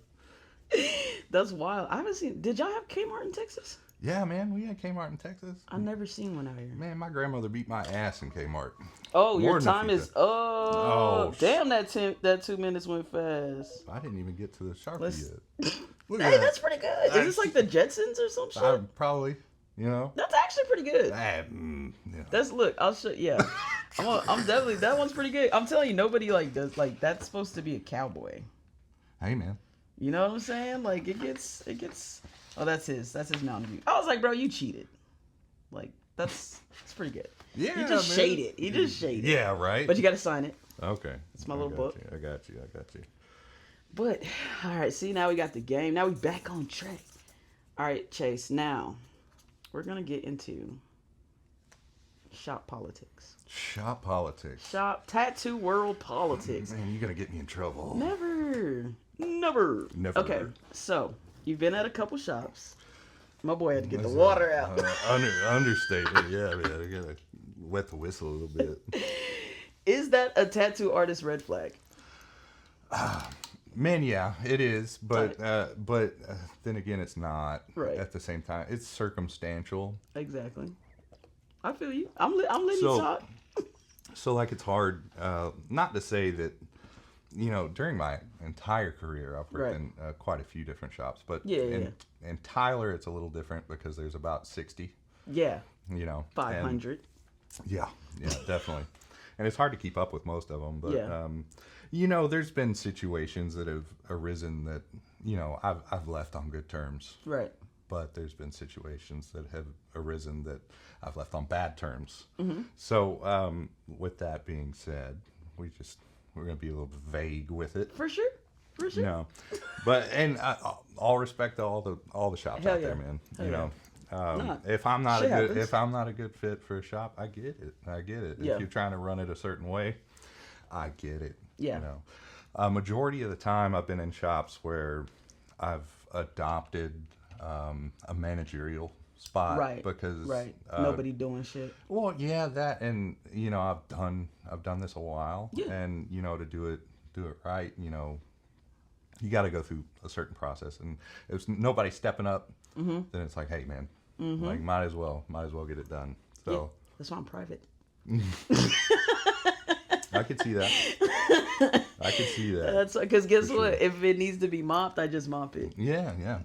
That's wild. I haven't seen. Did y'all have Kmart in Texas? Yeah, man, we had Kmart in Texas. I've never seen one out here. Man, my grandmother beat my ass in Kmart. Oh, More your than a time few is. times. Oh, Oh, damn! That 2 minutes went fast. I didn't even get to the Sharpie Let's- yet. Look Hey, at that's that. pretty good. Is this like the Jetsons or some shit? Probably, you know. That's actually pretty good. Yeah. That's look. I'll show. Yeah, I'm definitely. That one's pretty good. I'm telling you, nobody like does like that's supposed to be a cowboy. Hey, man. You know what I'm saying? Like it gets. Oh, that's his Mountain View. I was like, bro, you cheated. Like it's pretty good. Yeah, You just man. shade it. You just shade it. Yeah, right. But you got to sign it. Okay. It's my little book. I got you. But all right, see now we got the game. Now we back on track. All right, Chase. Now we're gonna get into shop politics. Shop politics. Shop tattoo world politics. Man, you're gonna get me in trouble. Never. Never. Okay, so you've been at a couple shops. My boy had to get the water out. Understatement. Yeah, man. I gotta wet the whistle a little bit. Is that a tattoo artist red flag? Man, yeah, it is, but then again, it's not. Right. At the same time, it's circumstantial. Exactly. I feel you. I'm letting you So- talk. So, like, it's hard. Not to say that, during my entire career, I've worked Right. in quite a few different shops, but Yeah. in Tyler, it's a little different because there's about 60. Yeah. And 500. Yeah, yeah, definitely. And it's hard to keep up with most of them, but Yeah. there's been situations that have arisen that I've left on good terms, Right. but there's been situations that have arisen that I've left on bad terms. Mm-hmm. So, with that being said, we're going to be a little vague with it. For sure. For sure. No, but all respect to all the shops Hell out there, yeah. man. Hell You yeah. know, Nah, if I'm not a shit good happens. if I'm not a good fit for a shop, I get it. I get it. Yeah. If you're trying to run it a certain way, I get it. Yeah. You know, a majority of the time I've been in shops where I've adopted a managerial spot Right. because Right. Nobody doing shit. well, yeah, that and I've done this a while, Yeah. and to do it right, you got to go through a certain process, and if nobody's stepping up, then it's like, hey, man, like might as well get it done. Yeah. So That's why I'm private. I could see that. I could see that. That's because guess For what? sure. If it needs to be mopped, I just mop it. Yeah, yeah.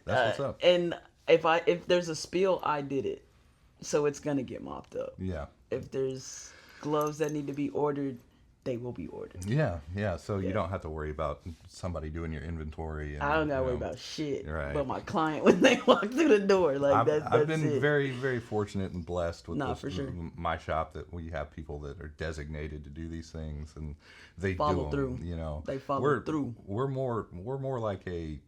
That's what's up. And if there's a spill, I did it, so it's gonna get mopped up. Yeah. If there's gloves that need to be ordered, they will be ordered. Yeah, yeah. So you Yeah. don't have to worry about somebody doing your inventory. And, I don't gotta worry about shit. Right. But my client when they walk through the door, like that's I've been it. very, very fortunate and blessed with Nah, for sure. my shop that we have people that are designated to do these things, and they Follow do them. through. They follow we're, through. We're more like a.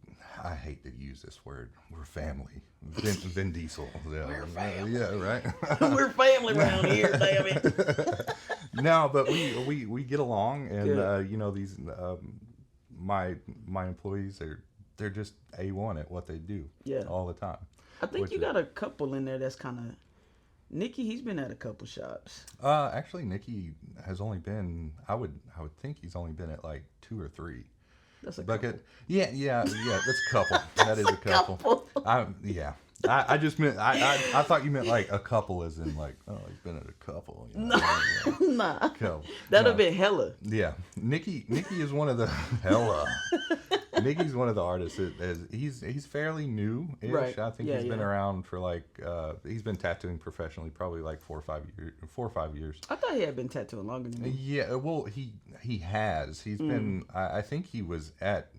I hate to use this word. We're family. Vin Diesel. Yeah, We're family. Yeah, right. We're family around here, damn it. No, but we get along, and Good. these my employees they're just A1 at what they do. Yeah. All the time. I think Which you is- got a couple in there that's kind of. Nikki, he's been at a couple shops. Actually, Nikki has only been. I would think he's only been at like 2 or 3. That's a But couple. yeah. That's a couple. That is a couple. Yeah. I just meant I thought you meant like a couple as in like he's been at a couple. Nah. Couple. That'd No. have been hella. Yeah, Nikki is one of the hella. Nikki's one of the artists that he's fairly new-ish. Right. I think Yeah, he's been yeah. around for like he's been tattooing professionally probably like 4 or 5 years. I thought he had been tattooing longer than me. Yeah, well he has. He's been. I think he was at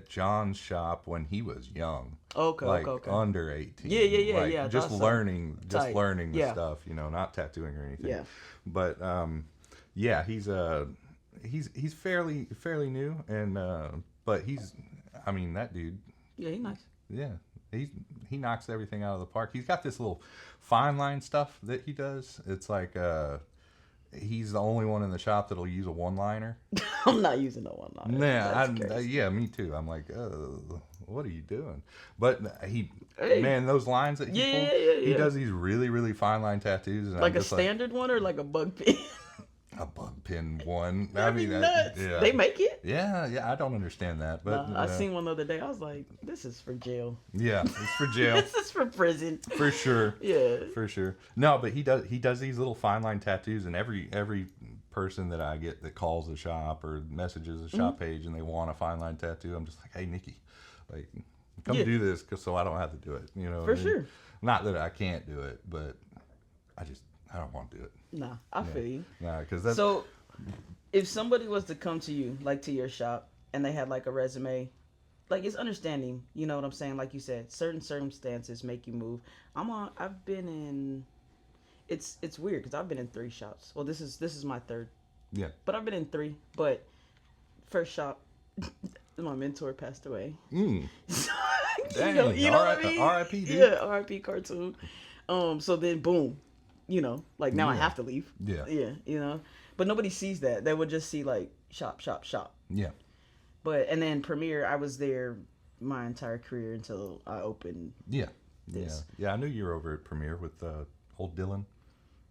John's shop when he was young. Okay, like okay. under 18. Yeah, Like, yeah, I Just thought so. learning Tight. the Yeah. stuff. Not tattooing or anything. Yeah. But yeah, he's fairly new, and but I mean that dude. Yeah, he nice. Yeah, he knocks everything out of the park. He's got this little fine line stuff that he does. It's like he's the only one in the shop that'll use a one-liner. I'm not using no one line. Nah, yeah, me too. I'm like, what are you doing? But Hey. man, those lines that he Yeah, pulls, yeah, he yeah. does these really, really fine line tattoos. And Like I'm a just standard one or like a bug pin? a bug pin one. That'd be nuts. yeah. They make it? Yeah, I don't understand that, but Nah, I seen one the other day. I was like, this is for jail. yeah, it's for jail This is for prison. for sure. Yeah. For sure. No, but he does these little fine line tattoos, and every person that I get that calls the shop or messages the shop page and they want a fine line tattoo, I'm just like, hey Nikki, like come Yeah. do this so I don't have to do it. For what I mean? sure. Not that I can't do it, but I don't want to do it. Nah, I feel you. Nah, because that's So, if somebody was to come to you, like to your shop, and they had like a resume, like it's understanding, you know what I'm saying? Like you said, certain circumstances make you move. I've been in. It's weird because I've been in 3 shops. Well, this is my 3rd, yeah. but I've been in 3. But first shop, my mentor passed away. Mm. you know what I mean? R.I.P. dude. Yeah, R.I.P. cartoon. So then boom, like now I Yeah. have to leave. Yeah. Yeah, but nobody sees that. They would just see like shop. Yeah. But and then Premiere, I was there my entire career until I opened. Yeah. This. Yeah. I knew you were over at Premiere with old Dylan.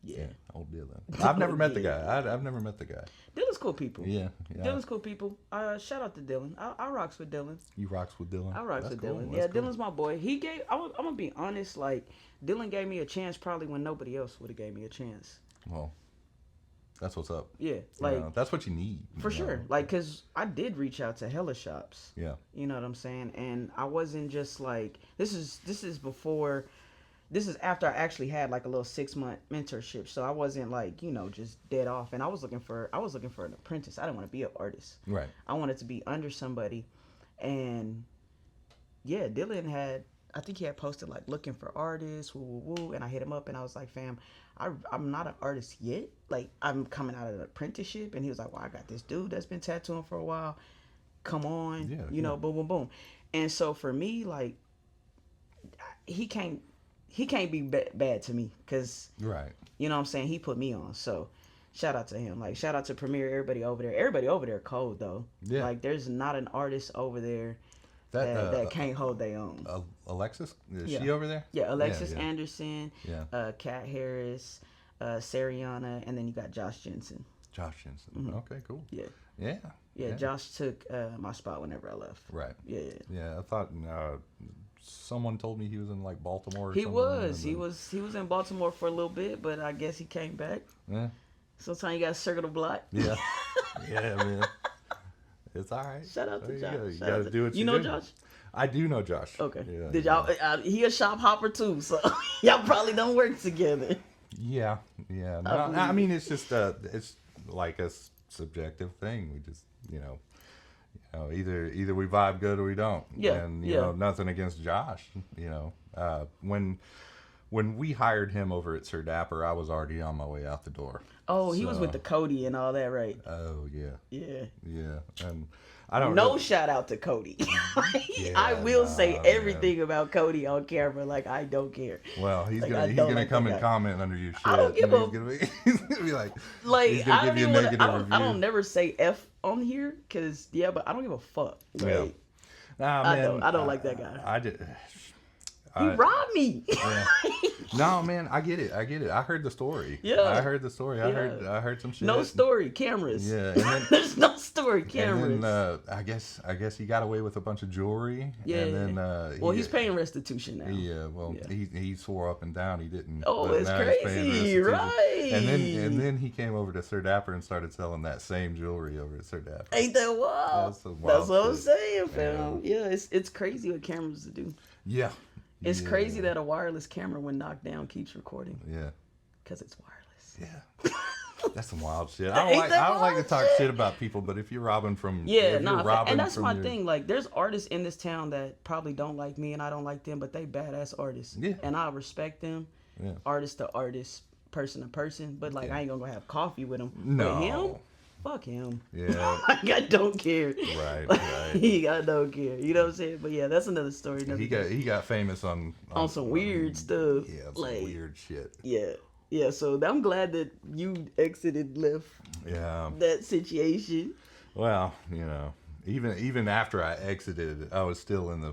Yeah, Old Dylan. I've never met the guy. I've never met the guy. Dylan's cool people. Yeah. Dylan's cool people. Shout out to Dylan. I rocks with Dylan. You rocks with Dylan. I rocks That's with cool. Dylan. That's Yeah, cool. Dylan's my boy. I'm gonna be honest. Like Dylan gave me a chance probably when nobody else would have gave me a chance. Well, that's what's up. Yeah, like that's what you need. for you sure. know? Like, cause I did reach out to hella shops. Yeah. You know what I'm saying? And I wasn't just like this is before this is after I actually had like a little 6-month mentorship, so I wasn't like, you know, just dead off. And I was looking for an apprentice. I didn't want to be an artist. Right. I wanted to be under somebody. And yeah, Dylan had, I think he had posted like looking for artists, woo woo woo, and I hit him up and I was like, fam, I'm not an artist yet. Like, I'm coming out of an apprenticeship. And he was like, well, I got this dude that's been tattooing for a while. Come on, you know, boom, boom, boom. And so for me, like, he can't be bad to me, because, Right. you know what I'm saying, he put me on. So shout out to him. Like, shout out to Premier, everybody over there cold though. Yeah. Like, there's not an artist over there that can't hold their own. Alexis, is she over there? Yeah, Alexis Anderson, Yeah. Kat Harris, Sariana, and then you got Josh Jensen. Josh Jensen. Okay, cool. Yeah. Yeah. Josh took my spot whenever I left. Right. Yeah. Yeah, I thought someone told me he was in like Baltimore. Or He something. was in Baltimore for a little bit, but I guess he came back. Yeah. Sometimes you gotta circle the block. Yeah. Yeah, man. It's all right. Shout out to Josh. You gotta do what you know do. Josh? I do know Josh. Okay. Yeah, Did y'all? He a shop hopper too, so y'all probably don't work together. Yeah. Yeah. No, I mean, it's just it's like a subjective thing. We just, you know, either we vibe good or we don't. Yeah. And you know, nothing against Josh. You know, when we hired him over at Sir Dapper, I was already on my way out the door. Oh, he was with the Cody and all that, right? Oh yeah. Yeah. Yeah. And I don't No really, shout out to Cody. Yeah, I will say man. everything about Cody on camera. Like, I don't care. Well, he's Like, gonna I he's don't gonna like come that and guy. comment under your shit. I don't give and he's gonna be like he's gonna I don't give you a even wanna, negative I review. don't never say F on here, cause but I don't give a fuck. Like, Yeah. Nah, man, I don't like that guy. I did. He robbed me. Yeah. No, man, I get it. I heard the story. Yeah. I heard the story. I Yeah. heard some shit. No story, cameras. Yeah, and then, There's no story, cameras. and then I guess he got away with a bunch of jewelry. Yeah. And then he's paying restitution now. Yeah, well, he swore up and down he didn't. Oh, but it's now he's paying crazy, restitution. right? And then he came over to Sir Dapper and started selling that same jewelry over at Sir Dapper. Ain't that wild? That's some wild That's what I'm shit. saying, fam. Yeah, it's crazy what cameras do. Yeah. It's Yeah. crazy that a wireless camera, when knocked down, keeps recording, Yeah. because it's wireless. Yeah. That's some wild shit. Ain't I don't like that to talk wild shit about people, but if you're robbing from Yeah, if you're robbing and that's from my your- thing. Like, there's artists in this town that probably don't like me, and I don't like them, but they badass artists. Yeah. And I respect them, Yeah. artist to artist, person to person. But like, Yeah. I ain't gonna go have coffee with him. No. But him, fuck him. Yeah. Like, I don't care. Right, Like, right. I don't care. You know what I'm saying? But yeah, that's another story. Another He got famous on some weird stuff. Yeah, some like, weird shit. Yeah. So I'm glad that you exited, left Yeah. that situation. Well, you know, even after I exited, I was still in the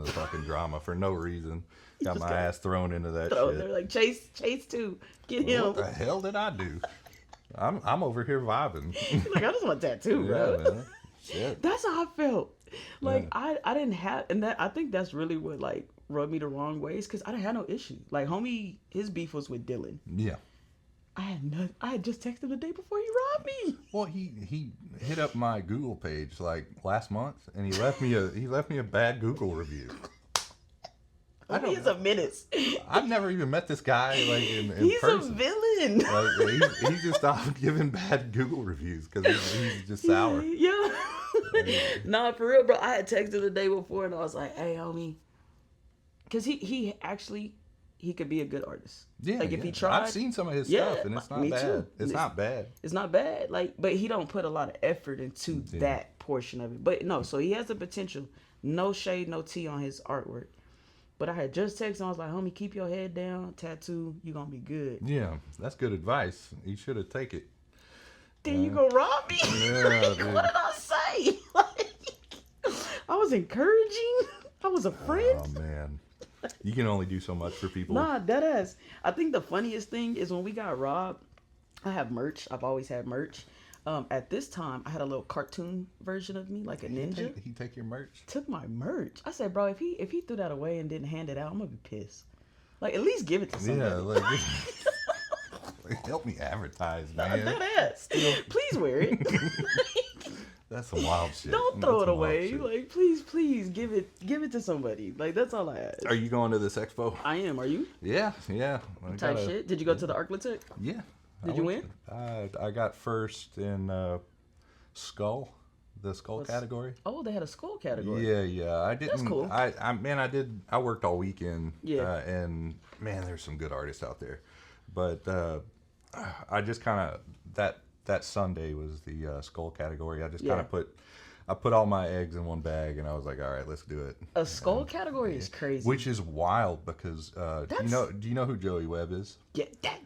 fucking drama for no reason. Got just my got ass thrown into that Throw shit. there like Chase too. Get him. What the hell did I do? I'm over here vibing. Like, I just want a tattoo, bro. Yeah, man. Shit. That's how I felt. Like, I didn't have, and that I think that's really what like rubbed me the wrong ways, because I didn't have no issue. Like, homie, his beef was with Dylan. Yeah. I had just texted him the day before he robbed me. Well, he hit up my Google page like last month, and he left me a bad Google review. Homie is a menace. I've never even met this guy like in He's person. a villain. Like, he's just off giving bad Google reviews because he's just sour. Yeah. Nah, for real, bro. I had texted the day before, and I was like, "Hey, homie," because he actually could be a good artist. Yeah, like, if he tried. I've seen some of his Yeah, stuff, and it's not me bad. too. It's not bad. It's not bad. Like, but he don't put a lot of effort into that portion of it. But no, so he has the potential. No shade, no tea on his artwork. But I had just texted him. I was like, homie, keep your head down. Tattoo, you gonna be good. Yeah, that's good advice. He should have taken it. Then you go rob me? Yeah, Like, dude. what did I say? Like, I was encouraging. I was a friend. Oh man, you can only do so much for people. Nah, deadass. I think the funniest thing is when we got robbed, I have merch. I've always had merch. At this time, I had a little cartoon version of me, like a ninja. He take your merch. Took my merch. I said, bro, if he threw that away and didn't hand it out, I'm gonna be pissed. Like, at least give it to somebody. Yeah, like help me advertise, man. Deadass. Please wear it. That's some wild shit. Don't throw That's it some wild away. shit. Like, please, give it to somebody. Like, that's all I ask. Are you going to this expo? I am. Are you? Yeah. Type shit. Did you go to the Arclitect? Yeah. Did you win? I got first in skull, the skull category. Oh, they had a skull category. Yeah. I didn't. That's cool. I worked all weekend. Yeah. And man, there's some good artists out there, but I just kind of that Sunday was the skull category. I just kind of put all my eggs in one bag, and I was like, all right, let's do it. A skull category is crazy. Which is wild because do you know who Joey Webb is? Yeah, that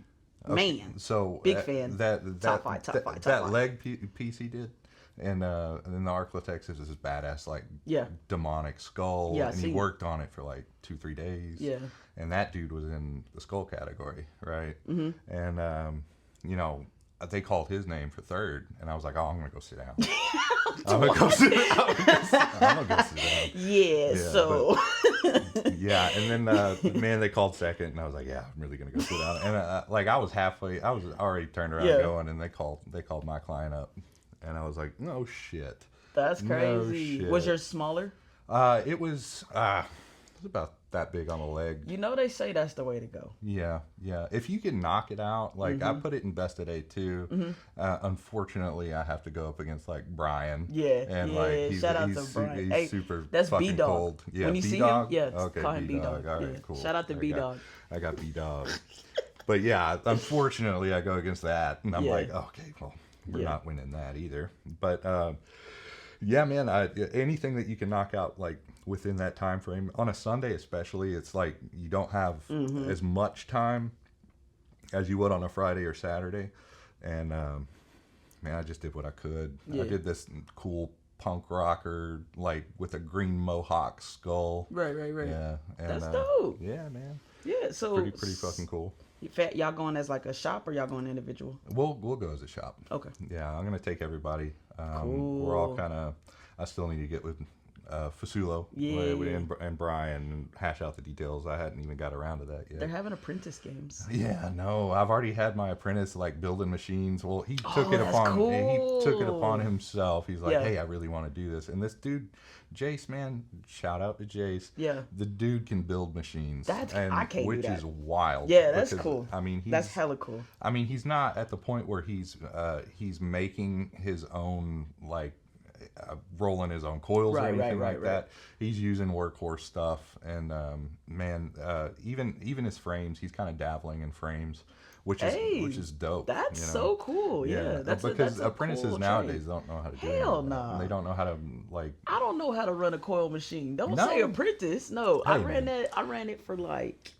man. So big fan. Top five. That leg piece he did, and then the Arclitex is this badass like demonic skull, and he worked on it for like 2-3 days. Yeah. And that dude was in the skull category, right? Mm-hmm. And they called his name for third, and I was like, oh, I'm gonna go sit down. I'm gonna go sit down. Yeah. So. Yeah, and then man, they called second, and I was like, yeah, I'm really gonna go sit down. And I was already turned around going, and they called my client up, and I was like, no shit. That's crazy. No shit. Was yours smaller? It was about that big on the leg. You know, they say that's the way to go. Yeah. If you can knock it out, like I put it in best of day too. Unfortunately, I have to go up against like Brian. Yeah, and like shout out to Brian. He's super. That's fucking B-Dog. Cold. Yeah, when you see B-Dog? him, okay, call him B-Dog. All right, cool. Shout out to B-Dog. I got B-Dog. But yeah, unfortunately, I go against that, and I'm like, okay, well, we're not winning that either. But yeah, man, anything that you can knock out like within that time frame on a Sunday, especially, it's like you don't have as much time as you would on a Friday or Saturday, and man, I just did what I could. I did this cool punk rocker like with a green mohawk skull. Right. Yeah, and, that's dope. Yeah, man. Yeah, so pretty fucking cool. Phat, y'all going as like a shop or y'all going individual? We'll go as a shop. Okay. Yeah, I'm gonna take everybody. Cool. We're all kind of. I still need to get with Fasulo and Brian and hash out the details. I hadn't even got around to that yet. They're having apprentice games. Yeah, no, I've already had my apprentice like building machines. Well, he took it upon himself. He's like, hey, I really want to do this. And this dude, Jace, man, shout out to Jace. Yeah, the dude can build machines. I can't do that. Which is wild. Yeah, that's cool. I mean, that's hella cool. I mean, he's not at the point where he's making his own like. Rolling his own coils or anything like that. He's using workhorse stuff, and even his frames, he's kind of dabbling in frames, which is dope. That's so cool. Yeah, that's because a apprentices cool nowadays don't know how to do it. Hell no. They don't know how to like. I don't know how to run a coil machine. Don't say apprentice. No, I ran it for like.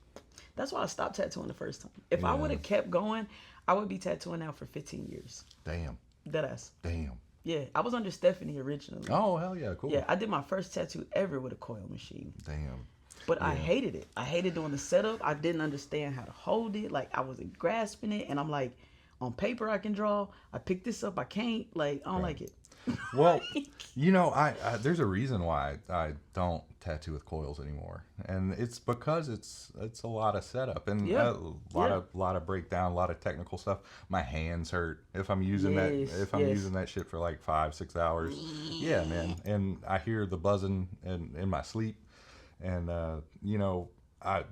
That's why I stopped tattooing the first time. If I would have kept going, I would be tattooing now for 15 years. Damn. Deadass. Damn. Yeah, I was under Stephanie originally. Oh, hell yeah, cool. Yeah, I did my first tattoo ever with a coil machine. Damn. But I hated it. I hated doing the setup. I didn't understand how to hold it. Like, I wasn't grasping it. And I'm like, on paper I can draw. I pick this up. I can't. Like, I don't like it. Well, I there's a reason why I don't tattoo with coils anymore, and it's because it's a lot of setup and a lot of breakdown, a lot of technical stuff. My hands hurt if I'm using using that shit for like 5-6 hours. Yeah, man, and I hear the buzzing in my sleep, and I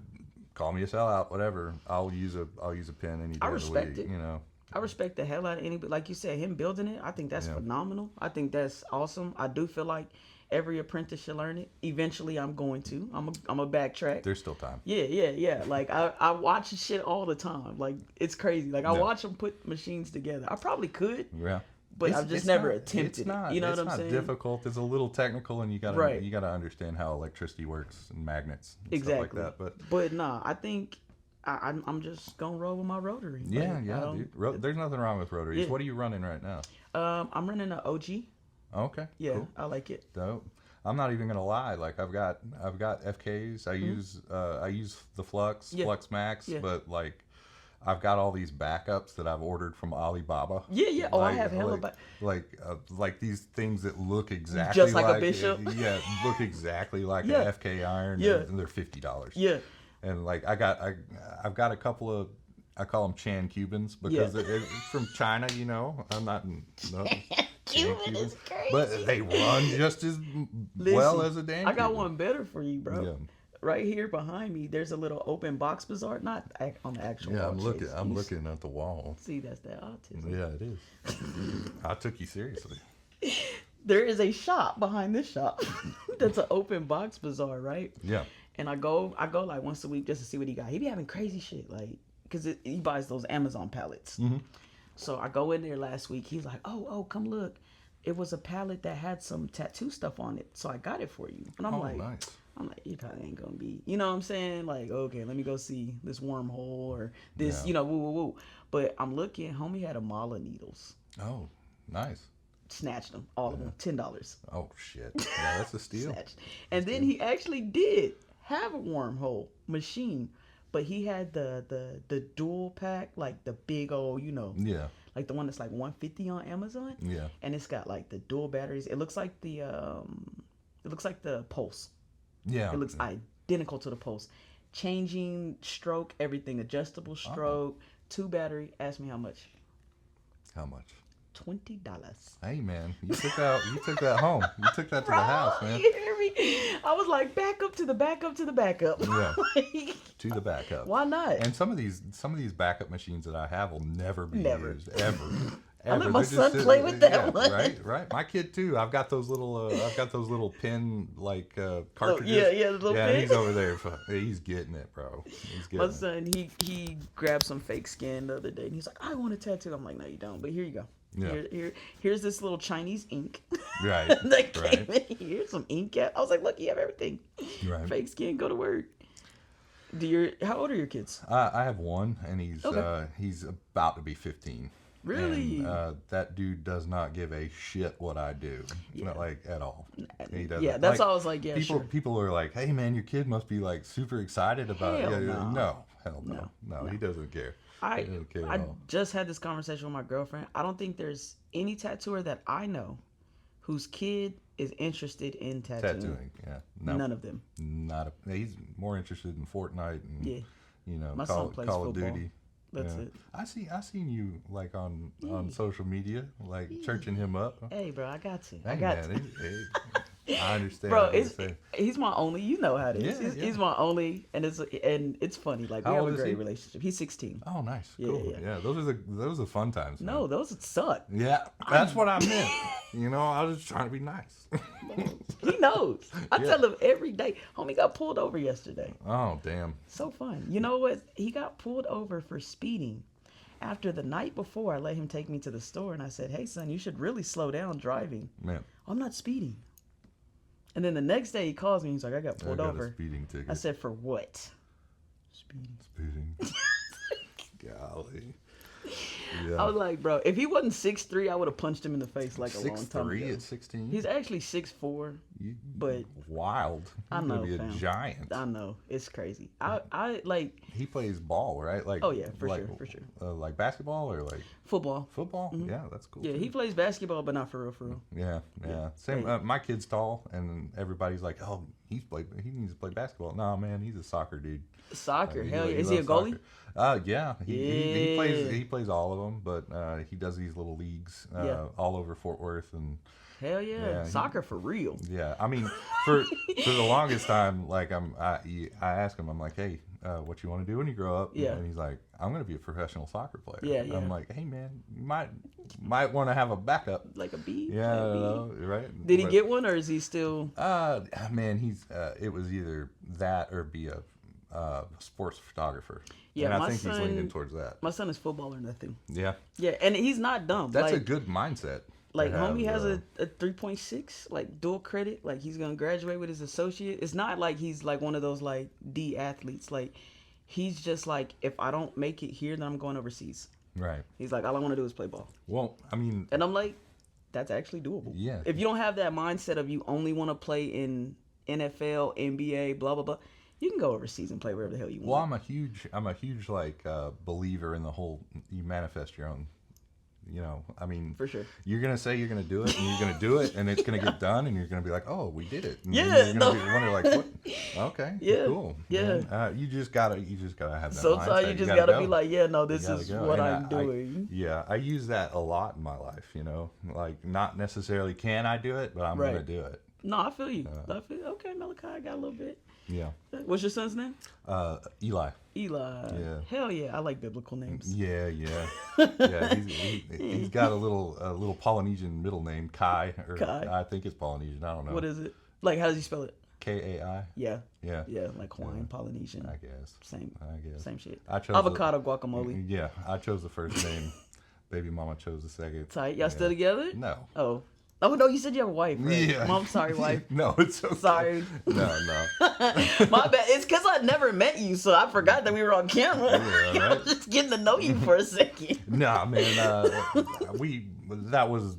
call me a sellout, whatever. I'll use a pen any day of the week. It. I respect the hell out of anybody. Like you said, him building it, I think that's phenomenal. I think that's awesome. I do feel like every apprentice should learn it. Eventually, I'm going to. I'm a backtrack. There's still time. Yeah. Like, I watch shit all the time. Like, it's crazy. Like, I watch them put machines together. I probably could. Yeah. But I've just never attempted it. You know what I'm saying? It's not difficult. It's a little technical, and you gotta understand how electricity works and magnets and stuff like that. But nah, I think... I'm just gonna roll with my rotary. Yeah, dude. There's nothing wrong with rotaries. Yeah. What are you running right now? I'm running an OG. Okay. Yeah, cool. I like it. Dope. I'm not even gonna lie. Like I've got FKs. I use the Flux Max, but like I've got all these backups that I've ordered from Alibaba. Yeah. Oh, I have hella like these things that look exactly just like a Bishop. Look exactly like an FK iron. And they're $50. Yeah. And like I've got a couple of, I call them Chan Cubans because it's from China, I'm not Cuban is crazy. But they run just as well as a damn I got Cuban. one better for you, bro. Yeah. Right here behind me, there's a little open box bazaar. Not on the actual Yeah, wall. I'm looking. Chase. I'm looking at the wall. See, that's that autism. Yeah, it is. I took you seriously. There is a shop behind this shop that's an open box bazaar, right? Yeah. And I go like once a week just to see what he got. He be having crazy shit, like, because he buys those Amazon pallets. Mm-hmm. So I go in there last week. He's like, oh, come look. It was a pallet that had some tattoo stuff on it. So I got it for you. And I'm like, nice. you probably ain't gonna be, you know what I'm saying? Like, okay, let me go see this wormhole or this, Yeah. woo. But I'm looking, homie had a mall of needles. Oh, nice. Snatched them, all of them, $10. Oh shit. Yeah, that's a steal. Snatched. And then he actually did have a wormhole machine, but he had the dual pack, like the big old, Yeah. like the one that's like $150 on Amazon. Yeah. And it's got like the dual batteries. It looks like the Pulse. Yeah. It looks identical to the Pulse. Changing stroke, everything, adjustable stroke, 2 battery. Ask me how much. How much? $20. Hey man, you took that home. You took that to the house, man. You hear me? I was like, back up to the backup to the backup. Yeah. Like, To the backup. why not? And some of these backup machines that I have will never be Never. used ever. I let Ever. my They're son just play sitting- with that yeah, one. Right. My kid too. I've got those little pin cartridges. yeah, the little yeah, pin. he's over there. He's getting it, bro. He's getting My it. son, he grabbed some fake skin the other day, and he's like, I want a tattoo. I'm like, no, you don't. But here you go. Yeah. Here's this little Chinese ink. Right. that came Right. in. Here's some ink. I was like, look, you have everything. Right. Fake skin, go to work. How old are your kids? I have one, and Okay. he's about to be 15. Really? And, that dude does not give a shit what I do. Not like at all. He doesn't. Yeah, that's like, all I was like, yeah, people, sure. People are like, "Hey, man, your kid must be like super excited about Hell it." no. No, hell no. No, he doesn't care. I he doesn't care at I all. just had this conversation with my girlfriend. I don't think there's any tattooer that I know whose kid is interested in tattooing. Yeah, no, None of them. not a. He's more interested in Fortnite and Yeah. Call My son plays of football. Duty. That's Yeah. it. I seen you like on social media, like churching him up. Hey, bro, I got you. Hey, I got man, you. I understand. Bro, what you're saying. he's my only. You know how it is. Yeah, He's my only, and it's funny. Like, How we have old a is great he? relationship. He's 16. Oh, nice, Yeah, cool. yeah. Yeah, those are fun times. Man. No, those suck. Yeah, that's what I meant. I was just trying to be nice. He knows. I Yeah. tell him every day. Homie got pulled over yesterday. Oh, damn. So fun. You know what? He got pulled over for speeding. After the night before, I let him take me to the store, and I said, "Hey, son, you should really slow down driving." Man, I'm not speeding. And then the next day, he calls me. He's like, "I got I pulled got over." a speeding ticket. I said, "For what?" Speeding. Speeding. Golly. Yeah. I was like, bro, if he wasn't 6'3", I would have punched him in the face like a long time 6'3" ago. at 16. He's actually 6'4". but wild. He's I know, gonna be a fam. giant. I know, it's crazy. I like He plays ball, right? Like Oh, yeah, for like, sure, for sure. Like basketball or like football. football? Yeah, that's cool. Yeah, too. he plays basketball, but not for real, for real. Yeah. Same. Hey. My kid's tall, and everybody's like, "Oh, he needs to play basketball." No, man, he's a soccer dude. Soccer, He hell lo- yeah. Is he a loves goalie? soccer. Yeah. He Yeah. plays all of them, but he does these little leagues Yeah. all over Fort Worth, and Hell yeah. Yeah, he- Soccer for real. yeah. I mean, for the longest time, like I ask him, I'm like, "Hey, what you want to do when you grow up?" Yeah. And he's like, "I'm going to be a professional soccer player." Yeah. I'm like, "Hey, man, you might want to have a backup." Like a B. Yeah, like a B. right. Did he But- get one, or is he still? Man, he's it was either that or be a sports photographer. Yeah, and I my think he's son- leaning towards that. My son is football or nothing. Yeah, Yeah, and he's not dumb. that's like, a good mindset. Like, to have, homie has a 3.6, like, dual credit. Like, he's going to graduate with his associate. It's not like he's, like, one of those, like, D athletes. Like, he's just like, if I don't make it here, then I'm going overseas. right. He's like, all I want to do is play ball. Well, I mean, And I'm like, that's actually doable. Yeah. If you don't have that mindset of you only want to play in NFL, NBA, blah, blah, blah, you can go overseas and play wherever the hell you well, want. I'm a huge like believer in the whole you manifest your own you know, I mean, For sure. you're gonna say you're gonna do it, and you're gonna do it, and it's gonna get done, and you're gonna be like, oh, we did it. And Yeah, you're gonna be wondering like, what? Okay, Yeah, cool. yeah. Man. You just gotta have that Sometimes mindset. you just gotta gotta go. be like, yeah, no, this Gotta is go. what And I'm doing. I use that a lot in my life. You know, like not necessarily can I do it, but I'm gonna Right. do it. No, I feel you. Okay, Malachi, I got a little bit. Yeah. What's your son's name? Eli. Eli. Yeah. Hell yeah, I like biblical names. Yeah. Yeah. He's got a little Polynesian middle name, Kai, or Kai. I think it's Polynesian. I don't know. What is it? Like, how does he spell it? Kai. Yeah. Yeah. Yeah, like Hawaiian, Polynesian. I guess. Same. I guess. Same shit. I chose Avocado guacamole. Yeah, I chose the first name. Baby mama chose the second. Tight. Y'all still together? No. Oh. Oh no, you said you have a wife, right? Yeah. Mom, sorry, wife. No, it's okay. Sorry. No. My bad. It's because I never met you, so I forgot that we were on camera. Yeah, I right. was just getting to know you for a second. Nah, man. That was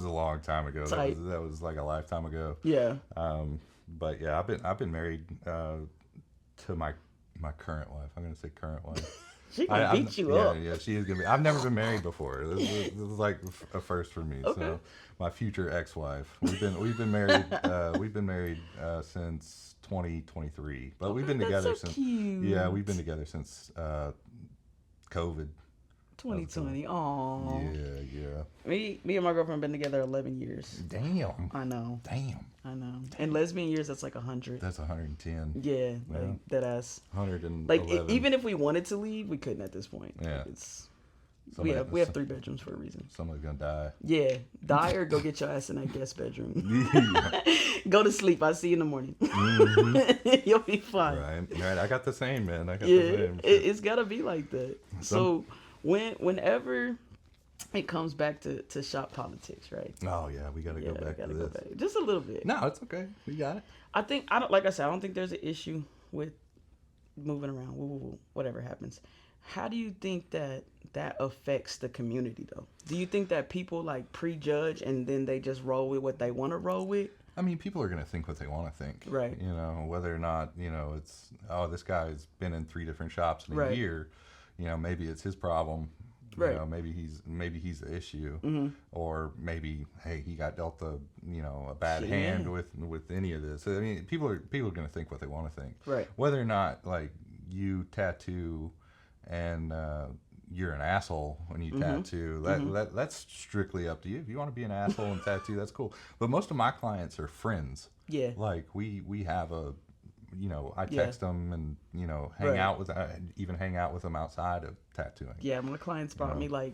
a long time ago. Tight. That was like a lifetime ago. Yeah. But yeah, I've been married to my current wife. I'm gonna say current wife. She gonna beat you up. Yeah, she is gonna be. I've never been married before. This is like a first for me. Okay. So my future ex-wife. We've been married. Since 2023, but we've been That's together so since. cute. Yeah, we've been together since COVID. 2020. Aw. Yeah. Me and my girlfriend been together 11 years. Damn. I know. Damn. In lesbian years, that's like 100. That's 110. Yeah, like that ass. 111. Like even if we wanted to leave, we couldn't at this point. Yeah. Like, we have 3 bedrooms for a reason. Somebody's gonna die. Yeah, die or go get your ass in that guest bedroom. Yeah. Go to sleep. I'll see you in the morning. You'll be fine. Right. I got the same, man. I got Yeah, the same. it's gotta be like that. So whenever it comes back to shop politics, right? Oh yeah, we gotta go back to this. Just a little bit. No, it's okay. We got it. I don't like I said, I don't think there's an issue with moving around. Whatever happens. How do you think that affects the community though? Do you think that people like prejudge and then they just roll with what they want to roll with? I mean, people are gonna think what they want to think. Right. You know, whether or not it's this guy's been in 3 different shops in a year. You know, maybe it's his problem. You know, maybe he's the issue, or maybe he got dealt a bad hand with any of this. I mean, people are going to think what they want to think. Right. Whether or not like you tattoo and you're an asshole when you tattoo, that's strictly up to you. If you want to be an asshole and tattoo, that's cool. But most of my clients are friends. Yeah. Like we have a. I text them and hang out with them outside of tattooing. Yeah, my clients brought me like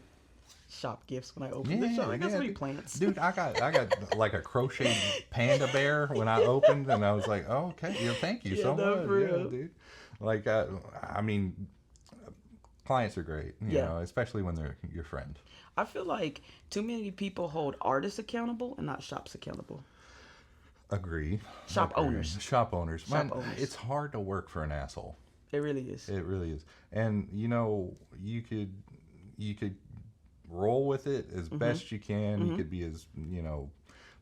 shop gifts when I opened the shop. I got some new plants. Dude, I got like a crocheted panda bear when I opened, and I was like, oh, okay, thank you so much, dude. Like, I mean, clients are great, you know, especially when they're your friend. I feel like too many people hold artists accountable and not shops accountable. Agree. Shop owners. Man, it's hard to work for an asshole. It really is. It really is. And you could roll with it as best you can. You could be as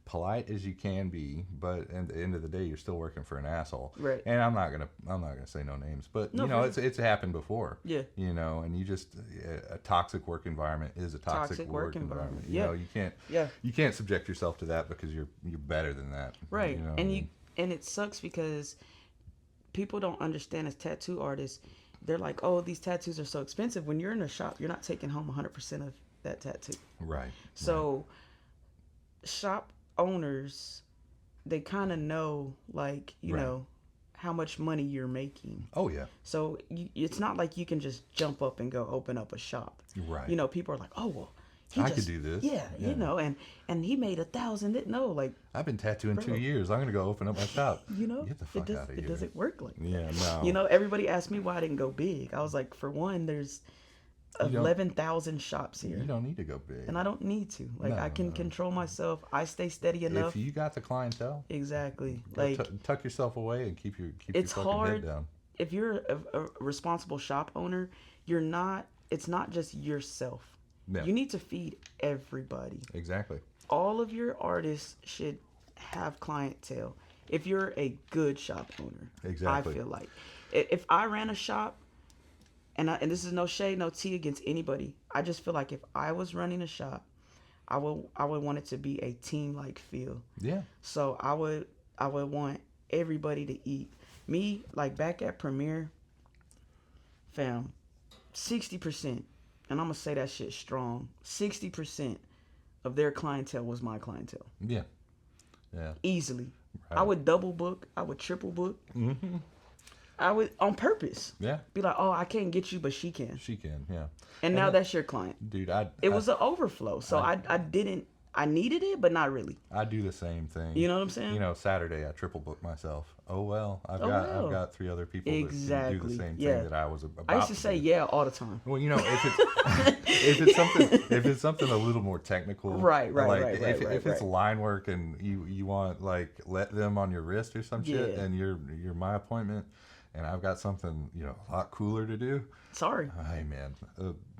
polite as you can be, but at the end of the day, you're still working for an asshole. Right. And I'm not gonna say no names, but it's happened before. Yeah. And you just a toxic work environment is a toxic work environment. You can't subject yourself to that because you're better than that. Right. And it sucks because people don't understand as tattoo artists. They're like, oh, these tattoos are so expensive. When you're in a shop, you're not taking home 100% of that tattoo. Right. So shop owners, they kind of know, like, you know, how much money you're making. Oh, yeah. So it's not like you can just jump up and go open up a shop. Right. People are like, oh, well, I could do this. Yeah, and he made $1,000. No, like, I've been tattooing 2 years. I'm gonna go open up my shop. Get the fuck out of here. It doesn't work like that. Yeah, no. Everybody asked me why I didn't go big. I was like, for one, there's 11,000 shops here. You don't need to go big. And I don't need to. Like, I can control myself. I stay steady enough. If you got the clientele. Exactly. Like, tuck yourself away and keep your fucking head down. If you're a responsible shop owner, it's not just yourself. Yeah. You need to feed everybody. Exactly. All of your artists should have clientele. If you're a good shop owner. Exactly. I feel like. If I ran a shop and this is no shade, no tea against anybody. I just feel like if I was running a shop, I would want it to be a team like feel. Yeah. So I would want everybody to eat. Me, like back at Premiere, fam, 60%, and I'm gonna say that shit strong. 60% of their clientele was my clientele. Yeah. Yeah. Easily. Right. I would double book. I would triple book. Mm-hmm. I would on purpose. Yeah. Be like, oh, I can't get you, but she can. She can. Yeah. And now that's your client. Dude, it was an overflow. So I didn't. I needed it, but not really. I do the same thing. You know what I'm saying? You know, Saturday I triple book myself. Oh well, I've got 3 other people that do the same thing that I was about. I used to say do. yeah all the time. Well, you know, if it's something a little more technical, right. If it's line work and you want like let them on your wrist or some shit, and you're my appointment, and I've got something a lot cooler to do. Sorry. Hey man,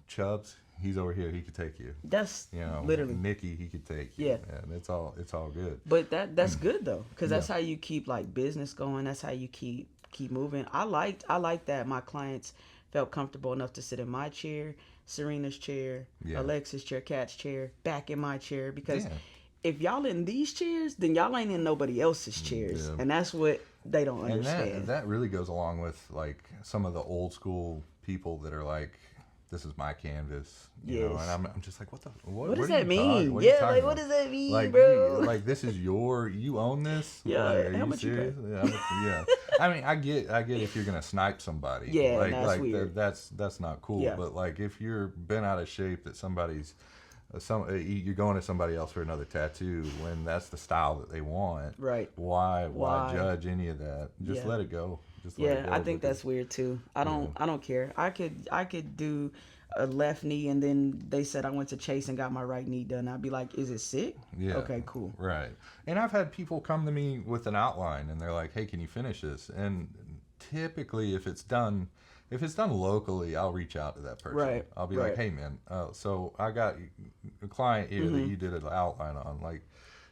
Chubbs. He's over here. He could take you. That's literally Nikki. He could take you. Yeah, and it's all good. But that's good though, because that's how you keep like business going. That's how you keep moving. I like that my clients felt comfortable enough to sit in my chair, Serena's chair, Alexa's chair, Kat's chair, back in my chair. Because if y'all in these chairs, then y'all ain't in nobody else's chairs, and that's what they don't understand. And that really goes along with like some of the old school people that are like, this is my canvas, you know, and I'm just like, what does that mean? What does that mean, like, bro? Like this is you own this? Yeah, like, how much serious? you pay? Yeah. I mean, I get if you're gonna snipe somebody. Yeah, like, that's weird. That's not cool. Yeah. But like if you're bent out of shape that somebody's you're going to somebody else for another tattoo when that's the style that they want. Right. Why judge any of that? Just let it go. I think that's weird too. I don't care. I could do a left knee and then they said I went to Chase and got my right knee done. I'd be like, is it sick? Yeah. Okay, cool. Right. And I've had people come to me with an outline and they're like, hey, can you finish this? And typically if it's done locally, I'll reach out to that person. Right. I'll be like, hey man, so I got a client here that you did an outline on. Like,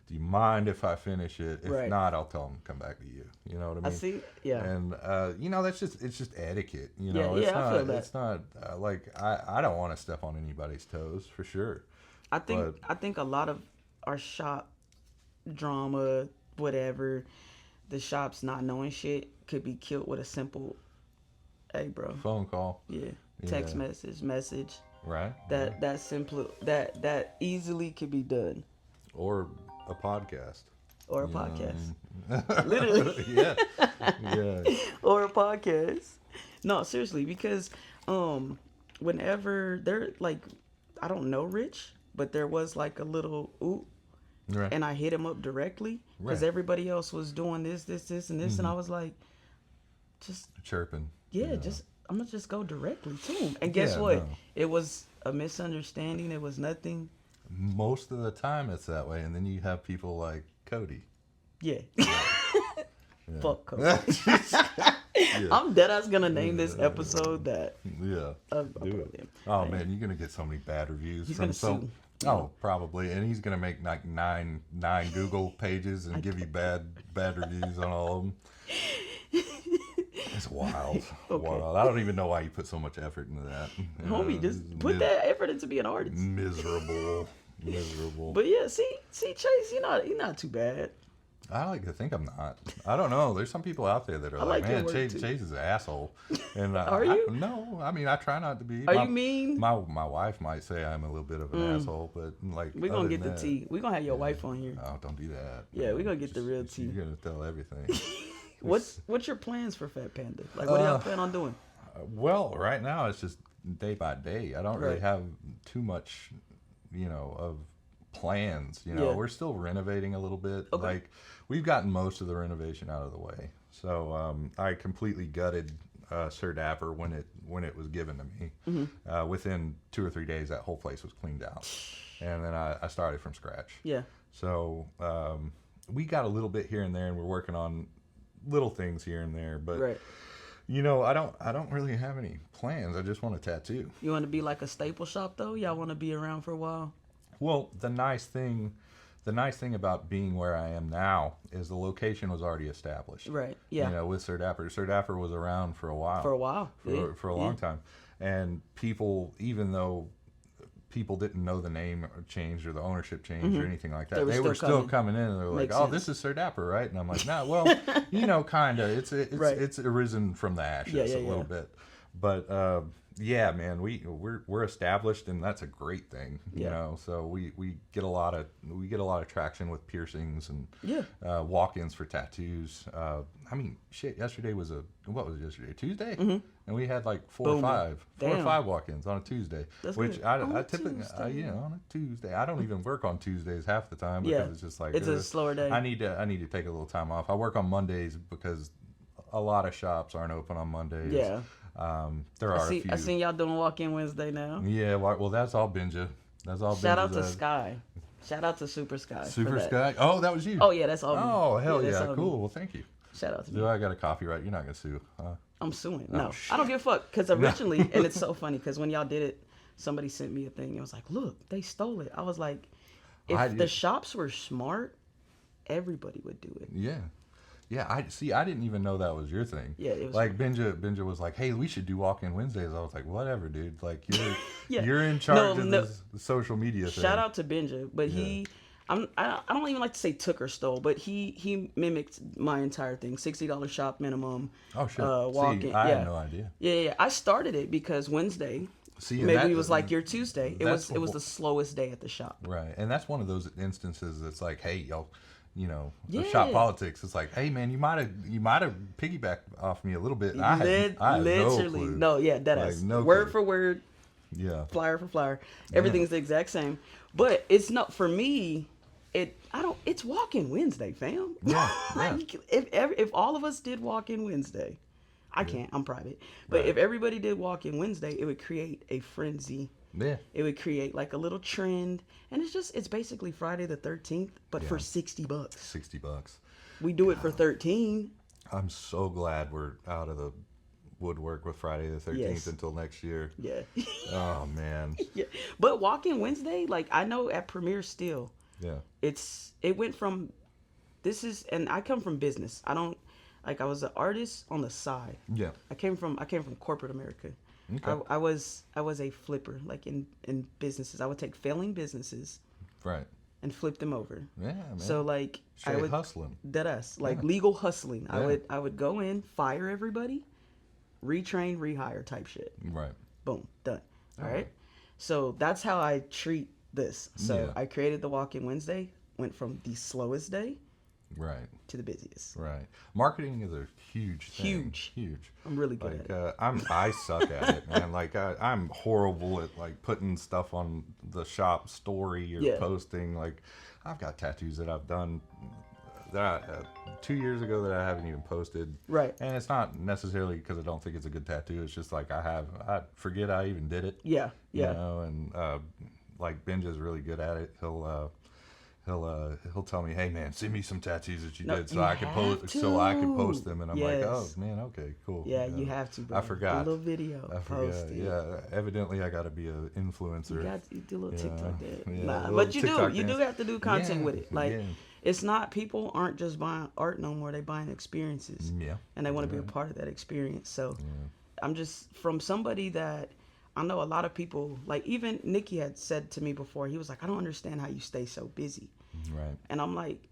do you mind if I finish it? If not, I'll tell them to come back to you. You know what I mean? I see. Yeah. And it's just etiquette. You know, it's I not. feel that. It's not like I don't want to step on anybody's toes for sure. I think a lot of our shop drama, whatever, the shop's not knowing shit could be killed with a simple, hey bro, phone call. Yeah. Text message. Right. That simple that easily could be done. Or a podcast. Or a podcast. Literally. Yeah. Or a podcast. No, seriously, because whenever they're like, I don't know Rich, but there was like a little oop, and I hit him up directly because everybody else was doing this, and this, and I was like, just chirping. Yeah, I'm gonna just go directly to him. And guess what? No. It was a misunderstanding. It was nothing. Most of the time it's that way, and then you have people like Cody. Yeah. Fuck Cody. I'm deadass gonna name this episode that. Yeah. Do it. Oh man, you're gonna get so many bad reviews He's from sue. Oh, probably, and he's gonna make like nine Google pages and give you bad reviews on all of them. It's wild. Okay. Wild. I don't even know why you put so much effort into that. Homie, just put that effort into being an artist. Miserable. But yeah, see, Chase, you're not too bad. I like to think I'm not. I don't know. There's some people out there that are like, man, Chase is an asshole. And are you? No, I mean, I try not to be. Are you mean? My wife might say I'm a little bit of an asshole, but like we're gonna get the tea. We're gonna have your wife on here. Oh, don't do that. Yeah, we're gonna get the real tea. You're gonna tell everything. What's your plans for Phat Panda? Like, what do y'all plan on doing? Well, right now it's just day by day. I don't really have too much, of plans. We're still renovating a little bit. Okay. Like, we've gotten most of the renovation out of the way. So I completely gutted Sir Dapper when it was given to me. Mm-hmm. Within 2 or 3 days, that whole place was cleaned out, and then I started from scratch. Yeah. So we got a little bit here and there, and we're working on little things here and there, but I don't really have any plans. I just want a tattoo. You want to be like a staple shop though? Y'all want to be around for a while? Well, the nice thing about being where I am now is the location was already established. Right. Yeah. With Sir Dapper. Sir Dapper was around for a while. For a while. For a long time. And people, even though people didn't know the name changed or the ownership changed or anything like that, they were still coming in and they were like, Makes "Oh, sense. this is Sir Dapper, right?" And I'm like, "Nah, well, you know, kind of. Right. It's arisen from the ashes a little bit, but yeah, man, we're established, and that's a great thing, you know. So we get a lot of traction with piercings and walk-ins for tattoos. I mean, shit. Yesterday was what was it yesterday? Tuesday, and we had like four or five walk-ins on a Tuesday. That's which good. I typically on a Tuesday. I don't even work on Tuesdays half the time because it's just like it's a slower day. I need to take a little time off. I work on Mondays because a lot of shops aren't open on Mondays. Yeah. There are a few. I seen y'all doing walk-in Wednesday now. Yeah, well, that's all Benja. That's all. Shout out to Sky. Shout out to Super Sky. Super Sky. Oh, that was you. Oh yeah, that's all. Oh hell yeah, all cool. me. Well, thank you. Shout out to me. Do I got a copyright? You're not gonna sue? I'm suing. Oh, No, shit. I don't give a fuck. Because originally, and it's so funny because when y'all did it, somebody sent me a thing. And it was like, look, they stole it. I was like, if the shops were smart, everybody would do it. Yeah. Yeah, I didn't even know that was your thing. Yeah, it was like Benja was like, "Hey, we should do walk-in Wednesdays." I was like, "Whatever, dude. Like you're Yeah. you're in charge of this social media thing." Shout out to Benja, but I don't even like to say took or stole, but he mimicked my entire thing. $60 shop minimum. Oh shit! Walk-in. See, I had no idea. Yeah. I started it because Wednesday. See, maybe it was like your Tuesday. It was that's the slowest day at the shop. Right, and that's one of those instances that's like, hey, y'all, you know, the Yeah. shop politics. It's like, hey, man, you might have piggybacked off me a little bit. And I had literally, no clue. Deadass. No word clue. for word, Yeah, flyer for flyer. Everything's the exact same. But it's not for me. It's walk-in Wednesday, fam. Yeah. Like, if all of us did walk-in Wednesday, I can't. I'm private. But if everybody did walk-in Wednesday, it would create a frenzy. Yeah. It would create like a little trend, and it's basically Friday the 13th, but for $60. $60. We do it for 13. I'm so glad we're out of the woodwork with Friday the 13th Yes. until next year. Yeah. Oh man. Yeah. But walk-in Wednesday, like I know at Premiere still, Yeah. it went from and I come from business. I was an artist on the side. Yeah. I came from corporate America. Okay. I was a flipper, like in businesses. I would take failing businesses Right. and flip them over. Yeah, man. So like I would hustling. deadass, like Yeah. legal hustling. Yeah. I would go in, fire everybody, retrain, rehire type shit. Right. Boom, done. All right. So that's how I treat this. So Yeah. I created the walk-in Wednesday, went from the slowest day Right. to the busiest. Right. Marketing is a huge thing. Huge. I'm really good at it. I suck at it, man. Like I'm horrible at like putting stuff on the shop story or posting. Like I've got tattoos that I've done that 2 years ago that I haven't even posted. Right. And it's not necessarily because I don't think it's a good tattoo. It's just like I forget I even did it. Yeah. Yeah. You know, and like Benja's really good at it. He'll tell me, "Hey man, send me some tattoos that you did so I can post them." And I'm like, "Oh man, okay, cool." Yeah, you have to. Bro. I forgot. A little video. I Post forgot. it. Yeah, evidently I got to be an influencer. You do a little TikTok there. Yeah, Nah, a little but you TikTok do dance. have to do content Yeah, with it. Like yeah. it's not, people aren't just buying art no more. They buying experiences. Yeah. And they want to be a part of that experience. So I'm just from somebody that I know a lot of people, like even Nikki had said to me before, he was like, "I don't understand how you stay so busy." Right. And I'm like,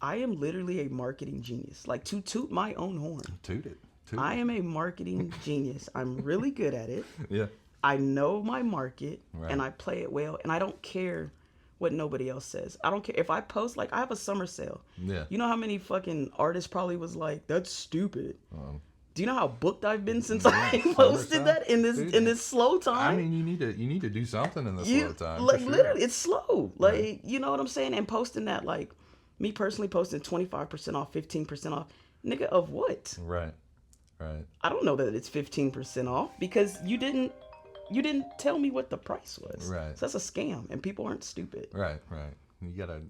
I am literally a marketing genius. Like to toot my own horn. Toot it. I am a marketing genius. I'm really good at it. Yeah. I know my market Right. and I play it well, and I don't care what nobody else says. I don't care if I post, like I have a summer sale. Yeah. You know how many fucking artists probably was like, "That's stupid." Do you know how booked I've been since I posted that in this slow time? I mean, you need to do something in this slow time. Like for sure. literally, it's slow. Like you know what I'm saying? And posting that, like me personally posting 25% off, 15% off, nigga, of what? Right. Right. I don't know that it's 15% off because you didn't tell me what the price was. Right. So that's a scam, and people aren't stupid. Right. Right. You gotta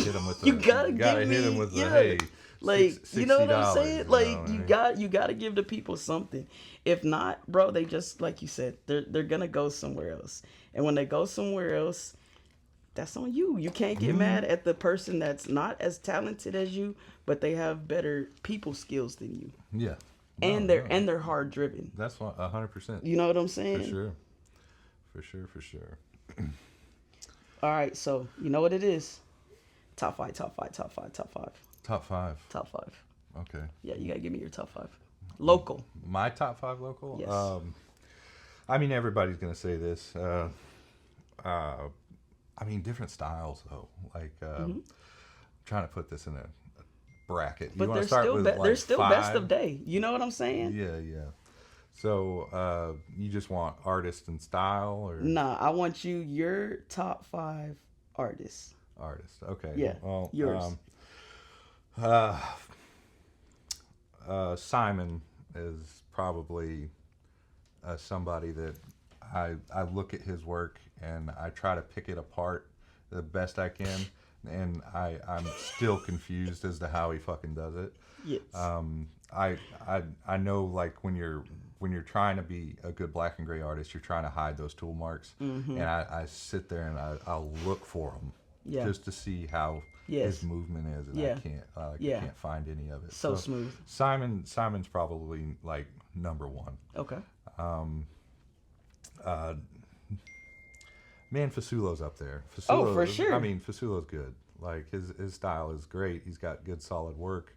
hit them with the. You gotta hit give them me, with the yeah. hey. Like you know what I'm saying? $60, Like you know, you got to give the people something. If not, bro, they just like you said, they're gonna go somewhere else. And when they go somewhere else, that's on you. You can't get mad at the person that's not as talented as you, but they have better people skills than you. Yeah. No, no. and they're hard driven. That's 100%. You know what I'm For saying? sure. For sure. For sure. All right, so you know what it is. Top five, top five, top five, top five, Top five. top five. Okay. Yeah, you gotta give me your top five. Local. My top five local. Yes. I mean, everybody's gonna say this. I mean, different styles though. Like, trying to put this in a bracket. You But want they're to start still with they're still best of five? day. You know what I'm saying? Yeah, yeah. So, you just want artist and style, or Nah, I want your top five artists. artist? Okay. Yeah, Well, yours. Simon is probably somebody that I look at his work and I try to pick it apart the best I can, and I'm still confused as to how he fucking does it. Yes. I know, like, when you're trying to be a good black and gray artist, you're trying to hide those tool marks, and I sit there and I'll look for them, Yeah. just to see how Yes. his movement is, and Yeah. I Yeah. can't find any of it. So smooth. Simon's probably like number one. Okay. Man, Fasulo's up there. Oh, for sure. I mean, Fasulo's good. Like, his style is great. He's got good solid work.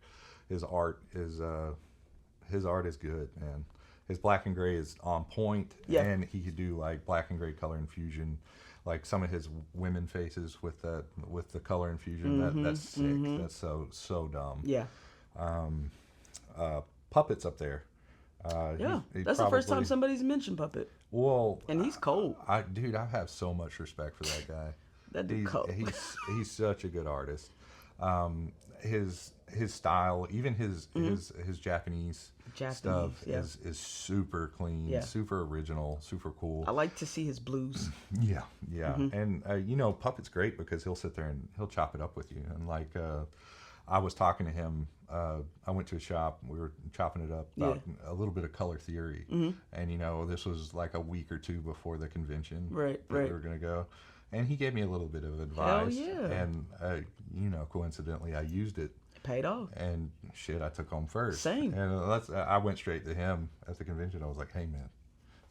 His art is good, man. His black and gray is on point, Yeah. and he could do like black and gray color infusion, like some of his women faces with the color infusion. That's sick. That's so dumb. Yeah. Puppet's up there. Yeah. he That's the first time probably- somebody's mentioned Puppet. Well, And he's cold. Dude, I have so much respect for that guy. That dude cold. He's such a good artist. His style, even his Japanese stuff yeah. is super clean, Yeah. super original, super cool. I like to see his blues. Yeah, yeah. And Puppet's great because he'll sit there and he'll chop it up with you. And like, I was talking to him. I went to a shop. We were chopping it up about a little bit of color theory, and this was like a week or two before the convention Right, that right. we were gonna go. And he gave me a little bit of advice. yeah. And coincidentally, I used it. It paid off. And shit, I took home first. Same. And I went straight to him at the convention. I was like, "Hey, man,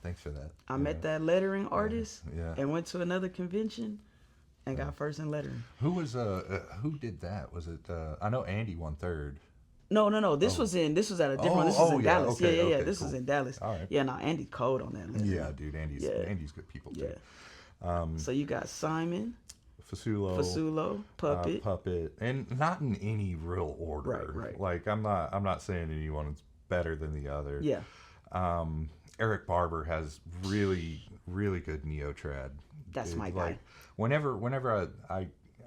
thanks for that." I met that lettering artist Yeah. and went to another convention and got first in lettering. Who was who did that? Was it? I know Andy won third. No. This was at a different one. This was in yeah, Dallas. okay, yeah. okay, This was cool. in Dallas. All right. Yeah, no, Andy cold on that lettering. Yeah, dude, Andy's good people too. Yeah. So you got Simon, Fasulo, Puppet. Puppet, and not in any real order. Right. Like, I'm not saying anyone is better than the other. Yeah. Eric Barber has really, really good neo-trad. That's dude. my guy. Like, whenever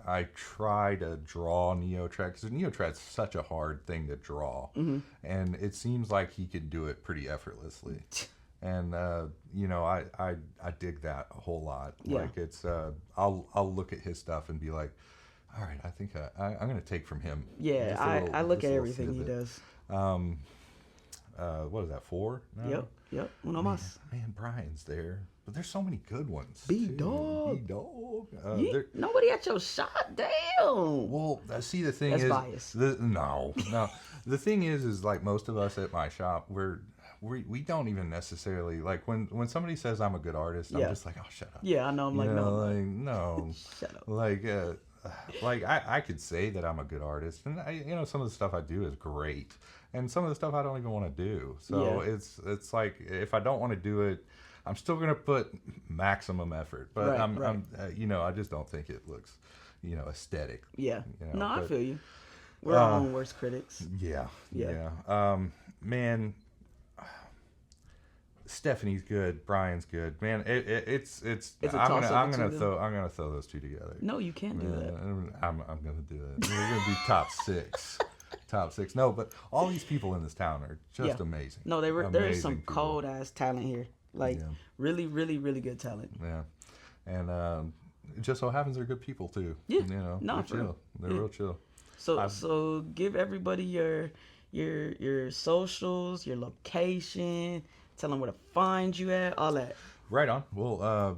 I try to draw neo-trad, because neo-trad's such a hard thing to draw, and it seems like he could do it pretty effortlessly. And I dig that a whole lot. Yeah. Like, it's I'll look at his stuff and be like, all right, I think I'm gonna take from him. Yeah, Just a little- I look just at a little everything he snippet. does. What is that, 4 now? Yep. Uno mas. Man, Brian's there, but there's so many good ones. B-Dog. B-Dog. Nobody at your shot. Damn. Well, see, the thing That's is, biased. No. The thing is like most of us at my shop, we don't even necessarily like when somebody says I'm a good artist, Yeah. I'm just like, oh, shut up. Yeah, I know. I'm like, no. No. Shut up. Like I could say that I'm a good artist, and some of the stuff I do is great, and some of the stuff I don't even want to do. So Yeah. it's like, if I don't want to do it, I'm still gonna put maximum effort. But Right. I just don't think it looks, aesthetic. Yeah. You know, No, I but- feel you. We're our own worst critics. Yeah. Yeah. Man, Stephanie's good. Brian's good. Man, it's. a I'm toss-up gonna between throw those two together. No, you can't do that. I'm gonna do it. We're gonna be top 6. Top 6. No, but all these people in this town are just Yeah. amazing. No, there is Amazing some people. cold ass talent here. Like Yeah. really, really, really good talent. Yeah, and it just so happens they're good people too. Yeah. No, Nah, they're for chill. real. They're Yeah. real chill. So give everybody your socials, your location, tell them where to find you at, all that. Right on. Well,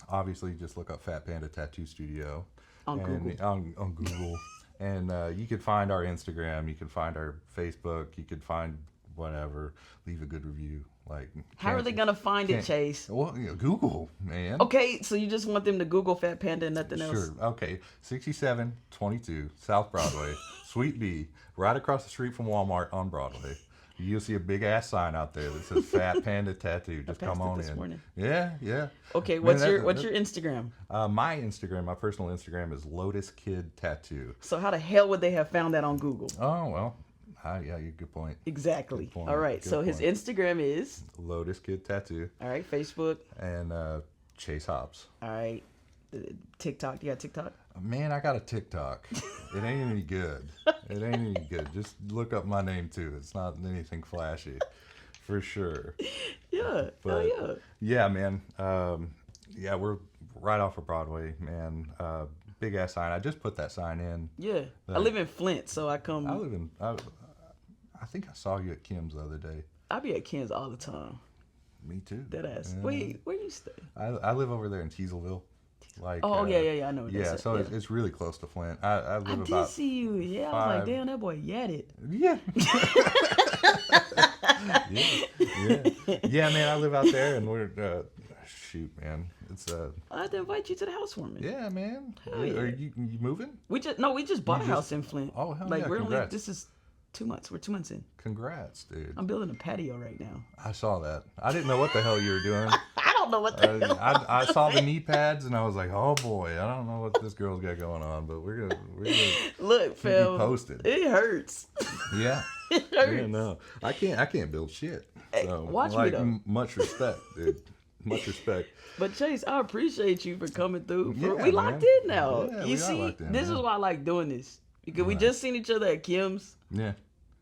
obviously, just look up Phat Panda Tattoo Studio On Google. On Google, and you can find our Instagram. You can find our Facebook. You can find whatever. Leave a good review. Like, How are they gonna find it, Chase? Well, Google, man. Okay, so you just want them to Google Phat Panda and nothing else? Sure. Okay. 6722 South Broadway, Suite B, right across the street from Walmart on Broadway. You'll see a big ass sign out there that says Phat Panda Tattoo. Just come on in. Morning. Yeah, yeah. Okay, what's your Instagram? My Instagram, my personal Instagram is Lotus Kid Tattoo. So how the hell would they have found that on Google? Oh well, yeah, good point. Exactly. Good point. All right. Good So his point. Instagram is. Lotus Kid Tattoo. All right. Facebook. And Chase Hobbs. All right. TikTok. You got TikTok? Man, I got a TikTok. It ain't any good. It ain't any good. Just look up my name too. It's not anything flashy, for sure. Yeah. But yeah. yeah, man. Yeah, we're right off of Broadway, man. Big ass sign. I just put that sign in. Yeah. I live in Flint, so I come. I live in. I think I saw you at Kim's the other day. I be at Ken's all the time. Me too. Dead ass. Yeah. Wait, where you stay? I live over there in Teasleville. Like, Oh yeah. I know. What yeah, that's so at. it's really close to Flint. I live I about. did see you. Yeah, I was like, damn, that boy yatted. Yeah. Yeah, man. I live out there, and we're shoot, man. It's I have to invite you to the housewarming. Yeah, man. Hell yeah. Are you moving? We just bought a house in Flint. Oh, hell like yeah, we're congrats. only this is 2 months. We're 2 months in. Congrats, dude. I'm building a patio right now. I saw that. I didn't know what the hell you were doing. I don't know what the hell. I saw the knee pads and I was like, oh boy, I don't know what this girl's got going on, but we're gonna Look, keep Phil. you posted. It hurts. Yeah. It hurts. Yeah, no, I can't build shit. Hey, So, watch me, like, though. much respect, dude. Much respect. But Chase, I appreciate you for coming through. Yeah, We locked man. in now. Yeah, You we are see, locked in, this man. is why I like doing this. Because we Right. just seen each other at Kim's Yeah.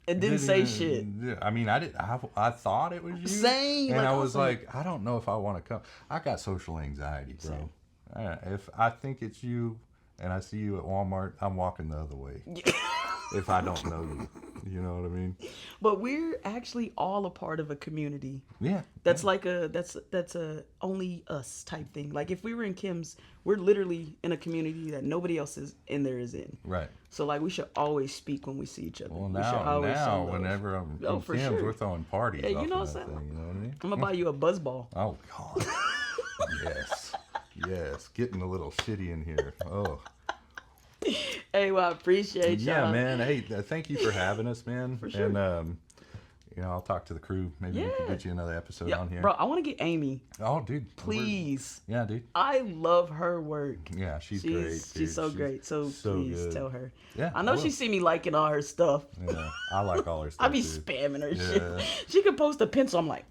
and didn't say shit. Yeah, I mean, I thought it was you. Same, And like, I I was was like- like, I don't know if I want to come. I got social anxiety, bro. Same. If I think it's you and I see you at Walmart, I'm walking the other way. If I don't know you. You know what I mean? But we're actually all a part of a community. Yeah. That's like that's a only us type thing. Like if we were in Kim's, we're literally in a community that nobody else is in there is in. Right. So like we should always speak when we see each other. Well, We should always show love. whenever I'm Oh, in for Kim's, sure. we're throwing parties Yeah, you off know of what that I'm thing. You know what I mean? I'm gonna buy you a buzz ball. Oh, God. Yes. Getting a little shitty in here. Oh. Hey, well, I appreciate y'all. Yeah, man. Hey, thank you for having us, man. For sure. And I'll talk to the crew. Maybe we can get you another episode Yeah, on here. bro, I want to get Amy. Oh, dude. Please. Yeah, dude. I love her work. Yeah, she's great. Dude. She's so great. So please good. tell her. Yeah, I know I she will. see me liking all her stuff. Yeah, I like all her stuff. I be too. spamming her Yeah. shit. She could post a pencil. I'm like,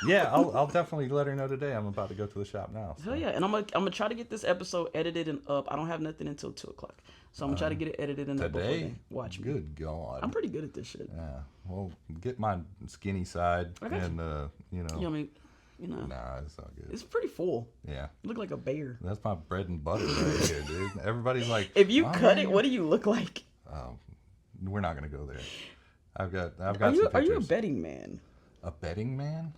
Yeah, I'll definitely let her know today. I'm about to go to the shop now. So. hell yeah. And I'm gonna try to get this episode edited and up. I don't have nothing until 2:00. So I'm gonna try to get it edited and up before Today? then. Watch me. Good God. I'm pretty good at this shit. Yeah. Well, get my skinny side I got and you know. You know what I mean? You know, Nah, it's all good. it's pretty full. Yeah. You look like a bear. That's my bread and butter right here, dude. Everybody's like, If you "Oh, cut man, it, what do you look like? Oh, we're not gonna go there. I've got Are some you pictures. a betting man? A betting man?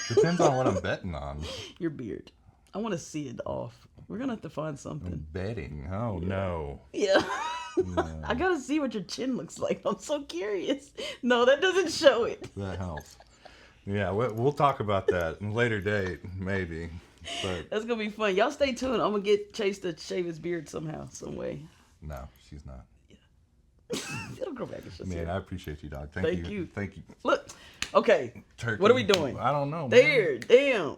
Depends on what I'm betting on. Your beard. I want to see it off. We're gonna have to find something. Betting? Oh no. Yeah. I gotta see what your chin looks like. I'm so curious. No, that doesn't show it. That helps. Yeah, we'll talk about that in a later date, maybe. But That's gonna be fun. Y'all stay tuned. I'm gonna get Chase to shave his beard somehow, some way. no, she's not. It'll grow back. It's just Man, here. I appreciate you, dog. Thank you. Thank you. Thank you. Look. Okay. Turkey. What are we doing? I don't know. Man. There. Damn.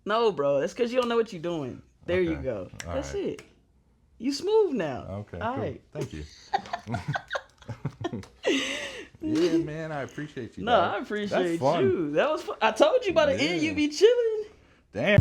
No, bro. That's because you don't know what you're doing. There you Okay. go. All That's right. it. You smooth now. Okay. All cool. right. Thank you. Yeah, man, I appreciate you. No, dog. I appreciate That's fun. you. That was fun. I told you by the end Yeah. you be chilling. Damn.